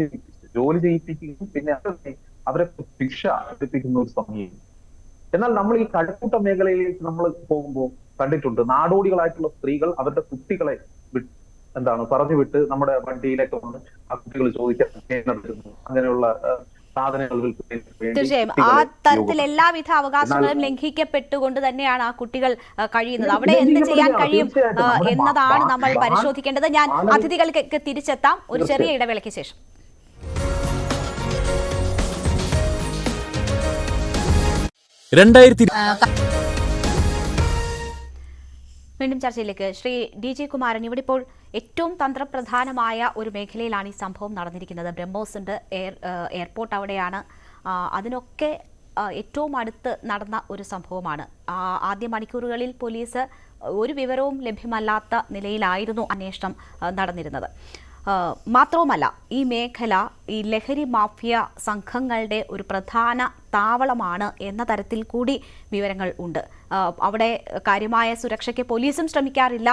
ചെയ്യിപ്പിക്കുകയും പിന്നെ അവരെ ശിക്ഷ എടുപ്പിക്കുന്ന ഒരു സമയം. എന്നാൽ നമ്മൾ ഈ കഴക്കൂട്ട മേഖലയിലേക്ക് നമ്മൾ പോകുമ്പോൾ കണ്ടിട്ടുണ്ട് നാടോടികളായിട്ടുള്ള സ്ത്രീകൾ അവരുടെ കുട്ടികളെ പറഞ്ഞു വിട്ട് നമ്മുടെ വണ്ടിയിലേക്ക് വന്ന് ആ കുട്ടികൾ ചോദിക്കാൻ അങ്ങനെയുള്ള സാധനങ്ങൾ. തീർച്ചയായും ആ തരത്തിൽ എല്ലാവിധ അവകാശങ്ങളും ലംഘിക്കപ്പെട്ടുകൊണ്ട് തന്നെയാണ് ആ കുട്ടികൾ കഴിയുന്നത്. അവിടെ എന്ത് ചെയ്യാൻ കഴിയും എന്നതാണ് നമ്മൾ പരിശോധിക്കേണ്ടത്. ഞാൻ അതിഥികൾക്ക് തിരിച്ചെത്താം ഒരു ചെറിയ ഇടവേളയ്ക്ക് ശേഷം. വീണ്ടും ചർച്ചയിലേക്ക്. ശ്രീ DG കുമാരൻ, ഇവിടെ ഇപ്പോൾ ഏറ്റവും തന്ത്രപ്രധാനമായ ഒരു മേഖലയിലാണ് ഈ സംഭവം നടന്നിരിക്കുന്നത്. ബ്രഹ്മോസിന്റെ എയർപോർട്ട് അവിടെയാണ്. അതിനൊക്കെ ഏറ്റവും അടുത്ത് നടന്ന ഒരു സംഭവമാണ്. ആദ്യ മണിക്കൂറുകളിൽ പോലീസ് ഒരു വിവരവും ലഭ്യമല്ലാത്ത നിലയിലായിരുന്നു അന്വേഷണം നടന്നിരുന്നത്. മാത്രവുമല്ല, ഈ മേഖല ഈ ലഹരി മാഫിയ സംഘങ്ങളുടെ ഒരു പ്രധാന താവളമാണ് എന്ന തരത്തിൽ കൂടി വിവരങ്ങൾ ഉണ്ട്. അവിടെ കാര്യമായ സുരക്ഷയ്ക്ക് പോലീസും ശ്രമിക്കാറില്ല,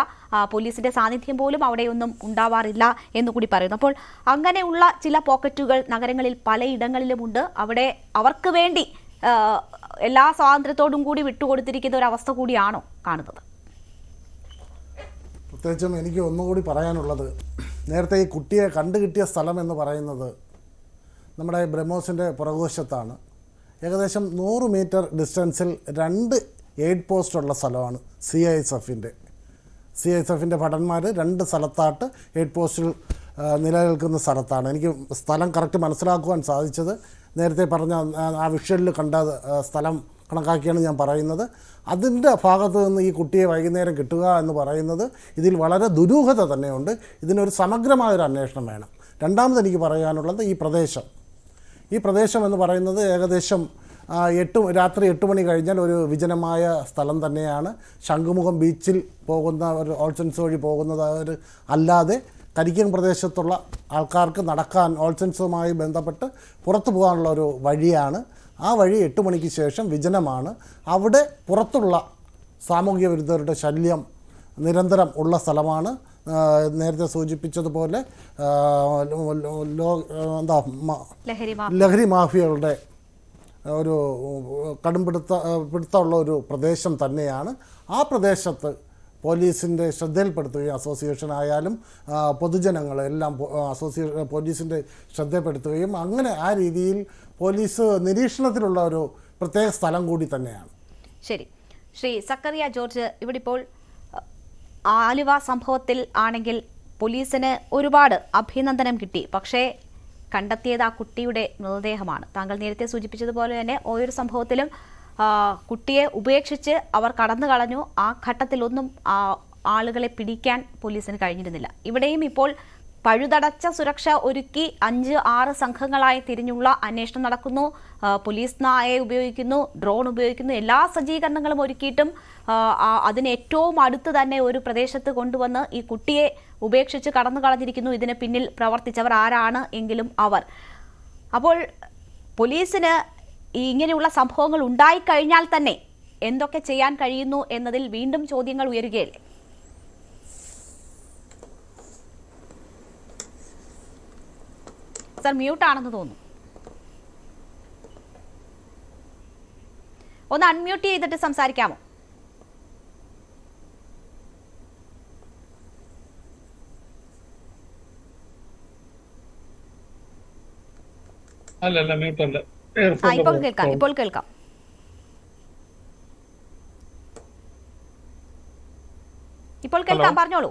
പോലീസിന്റെ സാന്നിധ്യം പോലും അവിടെയൊന്നും ഉണ്ടാവാറില്ല എന്നുകൂടി പറയുന്നു. അപ്പോൾ അങ്ങനെയുള്ള ചില പോക്കറ്റുകൾ നഗരങ്ങളിൽ പലയിടങ്ങളിലുമുണ്ട്. അവിടെ അവർക്ക് വേണ്ടി എല്ലാ സ്വാതന്ത്ര്യത്തോടും കൂടി വിട്ടുകൊടുത്തിരിക്കുന്ന ഒരു അവസ്ഥ കൂടിയാണോ കാണുന്നത്? പ്രത്യേകിച്ചും എനിക്ക് ഒന്നുകൂടി പറയാനുള്ളത്, നേരത്തെ ഈ കുട്ടിയെ കണ്ടുകിട്ടിയ സ്ഥലം എന്ന് പറയുന്നത് നമ്മുടെ ബ്രഹ്മോസിൻ്റെ പുറകുവശത്താണ്. ഏകദേശം 100 മീറ്റർ ഡിസ്റ്റൻസിൽ 2 എയ്ഡ് പോസ്റ്റുള്ള സ്ഥലമാണ് CISFിൻ്റെ ഭടന്മാർ 2 സ്ഥലത്തായിട്ട് എയ്ഡ് പോസ്റ്റിൽ നിലനിൽക്കുന്ന സ്ഥലത്താണ്. എനിക്ക് സ്ഥലം കറക്റ്റ് മനസ്സിലാക്കുവാൻ സാധിച്ചത്. നേരത്തെ പറഞ്ഞ ആ വിഷ്വലിൽ കണ്ട സ്ഥലം കണക്കാക്കിയാണ് ഞാൻ പറയുന്നത്. അതിൻ്റെ ഭാഗത്ത് നിന്ന് ഈ കുട്ടിയെ വൈകുന്നേരം കിട്ടുക എന്ന് പറയുന്നത് ഇതിൽ വളരെ ദുരൂഹത തന്നെയുണ്ട്. ഇതിനൊരു സമഗ്രമായൊരു അന്വേഷണം വേണം. രണ്ടാമത് എനിക്ക് പറയാനുള്ളത് ഈ പ്രദേശം എന്ന് പറയുന്നത് ഏകദേശം രാത്രി 8 മണി കഴിഞ്ഞാൽ ഒരു വിജനമായ സ്ഥലം തന്നെയാണ്. ശംഖുമുഖം ബീച്ചിൽ പോകുന്നവർ, ഓൾസൻസ് വഴി പോകുന്നവർ അല്ലാതെ കരിക്കൻ പ്രദേശത്തുള്ള ആൾക്കാർക്ക് നടക്കാൻ ഓൾസൻസുമായി ബന്ധപ്പെട്ട് പുറത്തു പോകാനുള്ള ഒരു വഴിയാണ്. ആ വഴി 8 മണിക്ക് ശേഷം വിജനമാണ്. അവിടെ പുറത്തുള്ള സാമൂഹ്യ വിരുദ്ധരുടെ ശല്യം നിരന്തരം ഉള്ള സ്ഥലമാണ്. നേരത്തെ സൂചിപ്പിച്ചതുപോലെ ലഹരി മാഫിയകളുടെ ഒരു പിടുത്തമുള്ള ഒരു പ്രദേശം തന്നെയാണ്. ആ പ്രദേശത്ത് പോലീസിൻ്റെ ശ്രദ്ധയിൽപ്പെടുത്തുകയും അസോസിയേഷൻ ആയാലും പൊതുജനങ്ങളെല്ലാം പോലീസിൻ്റെ ശ്രദ്ധയിൽപ്പെടുത്തുകയും അങ്ങനെ ആ രീതിയിൽ പോലീസ് നിരീക്ഷണത്തിലുള്ള ഒരു പ്രത്യേക സ്ഥലം കൂടി തന്നെയാണ്. ശരി, ശ്രീ സക്കറിയ ജോർജ്, ഇവിടെ ഇപ്പോൾ ആലുവ സംഭവത്തിൽ ആണെങ്കിൽ പോലീസിന് ഒരുപാട് അഭിനന്ദനം കിട്ടി. പക്ഷേ കണ്ടെത്തിയത് ആ കുട്ടിയുടെ മൃതദേഹമാണ്. താങ്കൾ നേരത്തെ സൂചിപ്പിച്ചതുപോലെ തന്നെ ഓരോ സംഭവത്തിലും കുട്ടിയെ ഉപേക്ഷിച്ച് അവർ കടന്നു കളഞ്ഞു. ആ ഘട്ടത്തിലൊന്നും ആളുകളെ പിടിക്കാൻ പോലീസിന് കഴിഞ്ഞിരുന്നില്ല. ഇവിടെയും ഇപ്പോൾ പഴുതടച്ച സുരക്ഷ ഒരുക്കി 5-6 സംഘങ്ങളായി തിരിഞ്ഞുള്ള അന്വേഷണം നടക്കുന്നു. പോലീസ് നായയെ ഉപയോഗിക്കുന്നു, ഡ്രോൺ ഉപയോഗിക്കുന്നു, എല്ലാ സജ്ജീകരണങ്ങളും ഒരുക്കിയിട്ടും അതിന് ഏറ്റവും അടുത്ത് തന്നെ ഒരു പ്രദേശത്ത് കൊണ്ടുവന്ന് ഈ കുട്ടിയെ ഉപേക്ഷിച്ച് കടന്നു കളഞ്ഞിരിക്കുന്നു. ഇതിന് പിന്നിൽ പ്രവർത്തിച്ചവർ ആരാണ് എങ്കിലും അവർ. അപ്പോൾ പോലീസിന് ഇങ്ങനെയുള്ള സംഭവങ്ങൾ ഉണ്ടായിക്കഴിഞ്ഞാൽ തന്നെ എന്തൊക്കെ ചെയ്യാൻ കഴിയുന്നു എന്നതിൽ വീണ്ടും ചോദ്യങ്ങൾ ഉയരുകയല്ലേ? സർ മ്യൂട്ടാണെന്ന് തോന്നുന്നു. ഒന്ന് അൺമ്യൂട്ട് ചെയ്തിട്ട് സംസാരിക്കാമോ? അല്ല മ്യൂട്ടല്ല. ഇപ്പോൾ കേൾക്കാം. പറഞ്ഞോളൂ.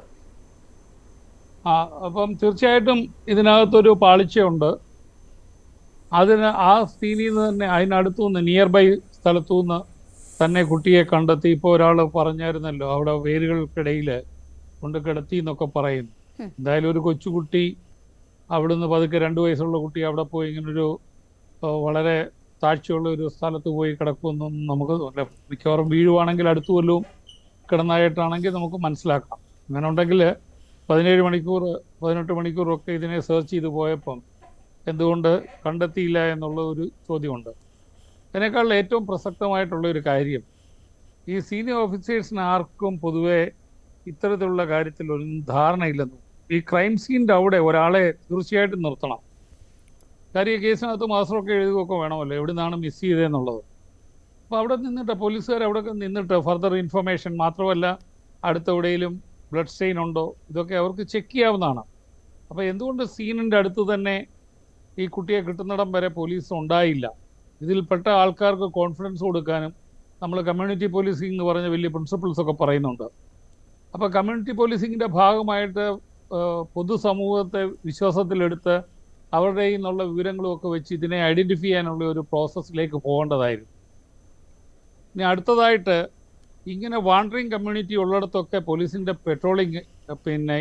അപ്പം തീർച്ചയായിട്ടും ഇതിനകത്തൊരു പാളിച്ചയുണ്ട്. ആ സീനിൽ നിന്ന് തന്നെ അതിനടുത്തുനിന്ന് നിയർ ബൈ സ്ഥലത്തുനിന്ന് തന്നെ കുട്ടിയെ കണ്ടെത്തി. ഇപ്പോൾ ഒരാൾ പറഞ്ഞായിരുന്നല്ലോ അവിടെ വേരുകൾക്കിടയിൽ കൊണ്ട് കിടത്തി എന്നൊക്കെ പറയുന്നു. എന്തായാലും ഒരു കൊച്ചുകുട്ടി അവിടുന്ന് പതുക്കെ 2 വയസ്സുള്ള കുട്ടി അവിടെ പോയി ഇങ്ങനൊരു വളരെ താഴ്ചയുള്ള ഒരു സ്ഥലത്ത് പോയി കിടക്കുമെന്നും നമുക്ക് മിക്കവാറും വീഴുവാണെങ്കിൽ അടുത്തു വല്ലതും കിടന്നായിട്ടാണെങ്കിൽ നമുക്ക് മനസ്സിലാക്കാം. അങ്ങനെ ഉണ്ടെങ്കിൽ 17 മണിക്കൂർ 18 മണിക്കൂറൊക്കെ ഇതിനെ സെർച്ച് ചെയ്ത് പോയപ്പം എന്തുകൊണ്ട് കണ്ടെത്തിയില്ല എന്നുള്ള ഒരു ചോദ്യമുണ്ട്. അതിനേക്കാൾ ഏറ്റവും പ്രസക്തമായിട്ടുള്ള ഒരു കാര്യം, ഈ സീനിയർ ഓഫീസേഴ്സിന് ആർക്കും പൊതുവെ ഇത്തരത്തിലുള്ള കാര്യത്തിൽ ഒരു ധാരണയില്ലെന്നും ഈ ക്രൈം സീനിൻ്റെ അവിടെ ഒരാളെ തീർച്ചയായിട്ടും നിർത്തണം. കാര്യം കേസിനകത്ത് മാസ്റ്ററൊക്കെ എഴുതുകയൊക്കെ വേണമല്ലോ എവിടെ നിന്നാണ് മിസ് ചെയ്തതെന്നുള്ളത്. അപ്പോൾ അവിടെ നിന്നിട്ട് പോലീസുകാർ അവിടെ നിന്നിട്ട് ഫർദർ ഇൻഫർമേഷൻ മാത്രമല്ല അടുത്തെവിടെയെങ്കിലും ബ്ലഡ് സ്റ്റെയിൻ ഉണ്ടോ ഇതൊക്കെ അവർക്ക് ചെക്ക് ചെയ്യാവുന്നതാണ്. അപ്പോൾ എന്തുകൊണ്ട് സീനിൻ്റെ അടുത്ത് തന്നെ ഈ കുട്ടിയെ കിട്ടുന്നിടം വരെ പോലീസ് ഉണ്ടായില്ല? ഇതിൽപ്പെട്ട ആൾക്കാർക്ക് കോൺഫിഡൻസ് കൊടുക്കാനും നമ്മൾ കമ്മ്യൂണിറ്റി പോലീസിംഗ് എന്ന് പറഞ്ഞ വലിയ പ്രിൻസിപ്പിൾസൊക്കെ പറയുന്നുണ്ട്. അപ്പോൾ കമ്മ്യൂണിറ്റി പോലീസിങ്ങിൻ്റെ ഭാഗമായിട്ട് പൊതുസമൂഹത്തെ വിശ്വാസത്തിലെടുത്ത് അവരുടെ നിന്നുള്ള വിവരങ്ങളുമൊക്കെ വെച്ച് ഇതിനെ ഐഡൻറ്റിഫൈ ചെയ്യാനുള്ള ഒരു പ്രോസസ്സിലേക്ക് പോകേണ്ടതായിരുന്നു. ഇനി അടുത്തതായിട്ട് ഇങ്ങനെ വാണ്ടറിങ് കമ്മ്യൂണിറ്റി ഉള്ളിടത്തൊക്കെ പോലീസിൻ്റെ പെട്രോളിങ്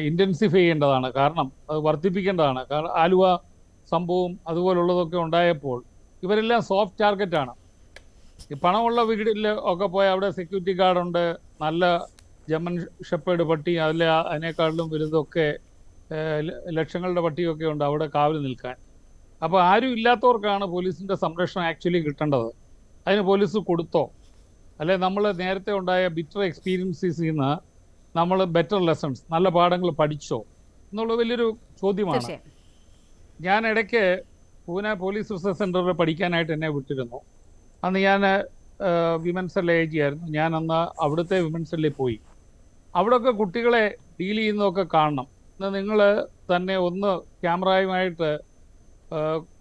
ഇൻറ്റൻസിഫൈ ചെയ്യേണ്ടതാണ്. കാരണം അത് വർദ്ധിപ്പിക്കേണ്ടതാണ്. കാരണം ആലുവ സംഭവം അതുപോലുള്ളതൊക്കെ ഉണ്ടായപ്പോൾ ഇവരെല്ലാം സോഫ്റ്റ് ടാർഗറ്റാണ്. ഈ പണമുള്ള വീട്ടിൽ ഒക്കെ പോയി അവിടെ സെക്യൂരിറ്റി ഗാർഡുണ്ട്, നല്ല ജർമ്മൻ ഷെപ്പേർഡ് പട്ടി, അതിനേക്കാളിലും വലുതൊക്കെ ലക്ഷങ്ങളുടെ പട്ടിയൊക്കെ ഉണ്ട് അവിടെ കാവൽ നിൽക്കാൻ. അപ്പോൾ ആരും ഇല്ലാത്തവർക്കാണ് പോലീസിൻ്റെ സംരക്ഷണം ആക്ച്വലി കിട്ടേണ്ടത്. അതിന് പോലീസ് കൊടുത്തോ? അല്ലെ നമ്മൾ നേരത്തെ ഉണ്ടായ ബിറ്റർ എക്സ്പീരിയൻസിൽ നിന്ന് നമ്മൾ ബെറ്റർ ലെസൺസ്, നല്ല പാഠങ്ങൾ പഠിച്ചോ എന്നുള്ള വലിയൊരു ചോദ്യമാണ്. ഞാൻ ഇടയ്ക്ക് പൂനെ പോലീസ് റിസർച്ച് സെൻറ്ററിൽ പഠിക്കാനായിട്ട് എന്നെ വിട്ടിരുന്നു. അന്ന് ഞാൻ വിമൻസ് സെൽ AG ആയിരുന്നു. ഞാൻ അന്ന് അവിടുത്തെ വിമൻസ് സെല്ലിൽ പോയി. അവിടെയൊക്കെ കുട്ടികളെ ഡീൽ ചെയ്യുന്നതൊക്കെ കാണണം. നിങ്ങൾ തന്നെ ഒന്ന് ക്യാമറയുമായിട്ട്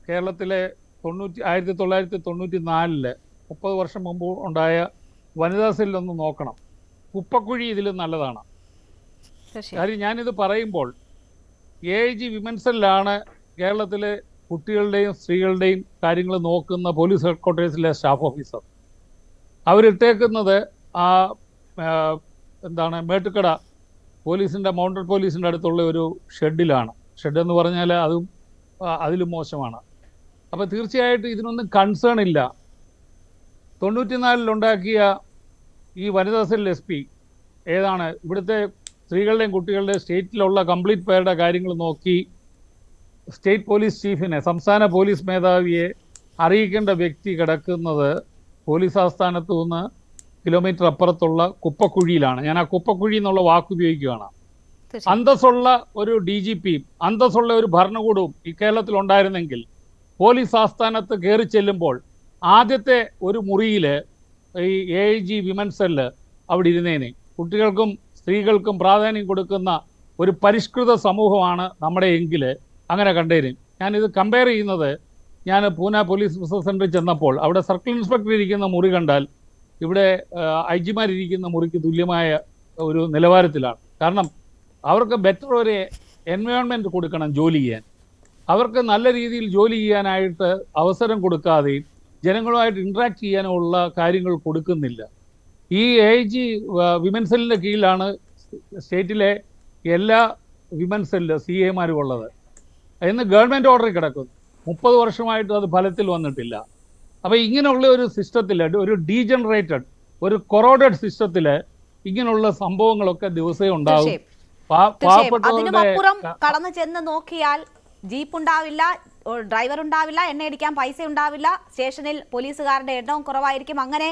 കേരളത്തിലെ 1994 30 വർഷം മുമ്പ് ഉണ്ടായ വനിതാ സെല്ലൊന്ന് നോക്കണം. കുപ്പക്കുഴി ഇതിലും നല്ലതാണ്. കാര്യം ഞാനിത് പറയുമ്പോൾ AIG വിമൻസ് സെല്ലാണ് കേരളത്തിലെ കുട്ടികളുടെയും സ്ത്രീകളുടെയും കാര്യങ്ങൾ നോക്കുന്ന പോലീസ് ഹെഡ്ക്വാർട്ടേഴ്സിലെ സ്റ്റാഫ് ഓഫീസർ. അവരിട്ടേക്കുന്നത് മേട്ടുക്കട പോലീസിൻ്റെ മൗണ്ടഡ് പോലീസിൻ്റെ അടുത്തുള്ള ഒരു ഷെഡിലാണ്. ഷെഡെന്ന് പറഞ്ഞാൽ അതും അതിലും മോശമാണ്. അപ്പോൾ തീർച്ചയായിട്ടും ഇതിനൊന്നും കൺസേൺ ഇല്ല. 94-ലുണ്ടാക്കിയ ഈ വനിതാ സെൽ SP ഏതാണ് ഇവിടുത്തെ സ്ത്രീകളുടെയും കുട്ടികളുടെയും സ്റ്റേറ്റിലുള്ള കംപ്ലീറ്റ് പേരുടെ കാര്യങ്ങൾ നോക്കി സ്റ്റേറ്റ് പോലീസ് ചീഫിനെ, സംസ്ഥാന പോലീസ് മേധാവിയെ അറിയിക്കേണ്ട വ്യക്തി കിടക്കുന്നത് പോലീസ് ആസ്ഥാനത്തു നിന്ന് കിലോമീറ്റർ അപ്പുറത്തുള്ള കുപ്പക്കുഴിയിലാണ്. ഞാൻ ആ കുപ്പക്കുഴി എന്നുള്ള വാക്ക് ഉപയോഗിക്കുകയാണ്. അന്തസ്സുള്ള ഒരു DGP, അന്തസ്സുള്ള ഒരു ഭരണകൂടവും ഈ കേരളത്തിൽ ഉണ്ടായിരുന്നെങ്കിൽ പോലീസ് ആസ്ഥാനത്ത് കയറി ചെല്ലുമ്പോൾ ആദ്യത്തെ ഒരു മുറിയിൽ ഈ AIG വിമൻസ് സെല്ല് അവിടെ ഇരുന്നേനെ. കുട്ടികൾക്കും സ്ത്രീകൾക്കും പ്രാധാന്യം കൊടുക്കുന്ന ഒരു പരിഷ്കൃത സമൂഹമാണ് നമ്മുടെ എങ്കിൽ അങ്ങനെ കണ്ടേരും. ഞാനിത് കമ്പയർ ചെയ്യുന്നത്, ഞാൻ പൂന പോലീസ് റിസർച്ച് സെൻറ്ററിൽ ചെന്നപ്പോൾ അവിടെ സർക്കിൾ ഇൻസ്പെക്ടർ ഇരിക്കുന്ന മുറി കണ്ടാൽ ഇവിടെ IG-മാരിരിക്കുന്ന മുറിക്ക് തുല്യമായ ഒരു നിലവാരത്തിലാണ്. കാരണം അവർക്ക് ബെറ്റർ ഒരു എൻവയോൺമെൻറ്റ് കൊടുക്കണം ജോലി ചെയ്യാൻ. അവർക്ക് നല്ല രീതിയിൽ ജോലി ചെയ്യാനായിട്ട് അവസരം കൊടുക്കാതെയും ജനങ്ങളുമായിട്ട് ഇൻട്രാക്ട് ചെയ്യാനുള്ള കാര്യങ്ങൾ കൊടുക്കുന്നില്ല. ഈ AIG വിമൻസ് സെല്ലിൻ്റെ കീഴിലാണ് സ്റ്റേറ്റിലെ എല്ലാ വിമൻസ് സെല്ല് CA-മാരും ഉള്ളത്. ഇന്ന് ഗവൺമെൻറ് ഓർഡറിൽ കിടക്കുന്നു. 30 വർഷമായിട്ടും അത് ഫലത്തിൽ വന്നിട്ടില്ല. അപ്പോൾ ഇങ്ങനെയുള്ള ഒരു സിസ്റ്റത്തിൽ, ഒരു ഡീജനറേറ്റഡ്, ഒരു കൊറോഡഡ് സിസ്റ്റത്തിൽ ഇങ്ങനെയുള്ള സംഭവങ്ങളൊക്കെ ദിവസവും ഉണ്ടാവും. അതിനുമപ്പുറം കടന്നു ചെന്ന് നോക്കിയാൽ ജീപ്പ് ഉണ്ടാവില്ല, ഡ്രൈവർ ഉണ്ടാവില്ല, എണ്ണയടിക്കാൻ പൈസ ഉണ്ടാവില്ല, സ്റ്റേഷനിൽ പോലീസുകാരുടെ എണ്ണവും കുറവായിരിക്കും. അങ്ങനെ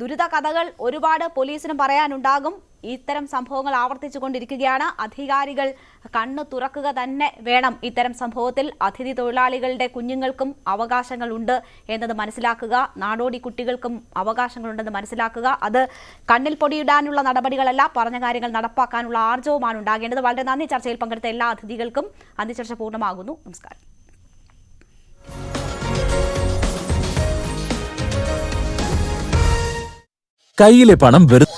ദുരിത കഥകൾ ഒരുപാട് പോലീസിനും പറയാനുണ്ടാകും. ഇത്തരം സംഭവങ്ങൾ ആവർത്തിച്ചു കൊണ്ടിരിക്കുകയാണ്. അധികാരികൾ കണ്ണു തുറക്കുക തന്നെ വേണം. ഇത്തരം സംഭവത്തിൽ അതിഥി തൊഴിലാളികളുടെ കുഞ്ഞുങ്ങൾക്കും അവകാശങ്ങളുണ്ട് എന്നത് മനസ്സിലാക്കുക, നാടോടി കുട്ടികൾക്കും അവകാശങ്ങളുണ്ടെന്ന് മനസ്സിലാക്കുക. അത് കണ്ണിൽ പൊടിയിടാനുള്ള നടപടികളല്ല, പറഞ്ഞ കാര്യങ്ങൾ നടപ്പാക്കാനുള്ള ആർജവുമാണ് ഉണ്ടാകേണ്ടത്. വളരെ നന്ദി. ചർച്ചയിൽ പങ്കെടുത്ത എല്ലാ അതിഥികൾക്കും. അന്തിച്ചർച്ച പൂർണ്ണമാകുന്നു. നമസ്കാരം. കയ്യിലെ പണം വെറുതെ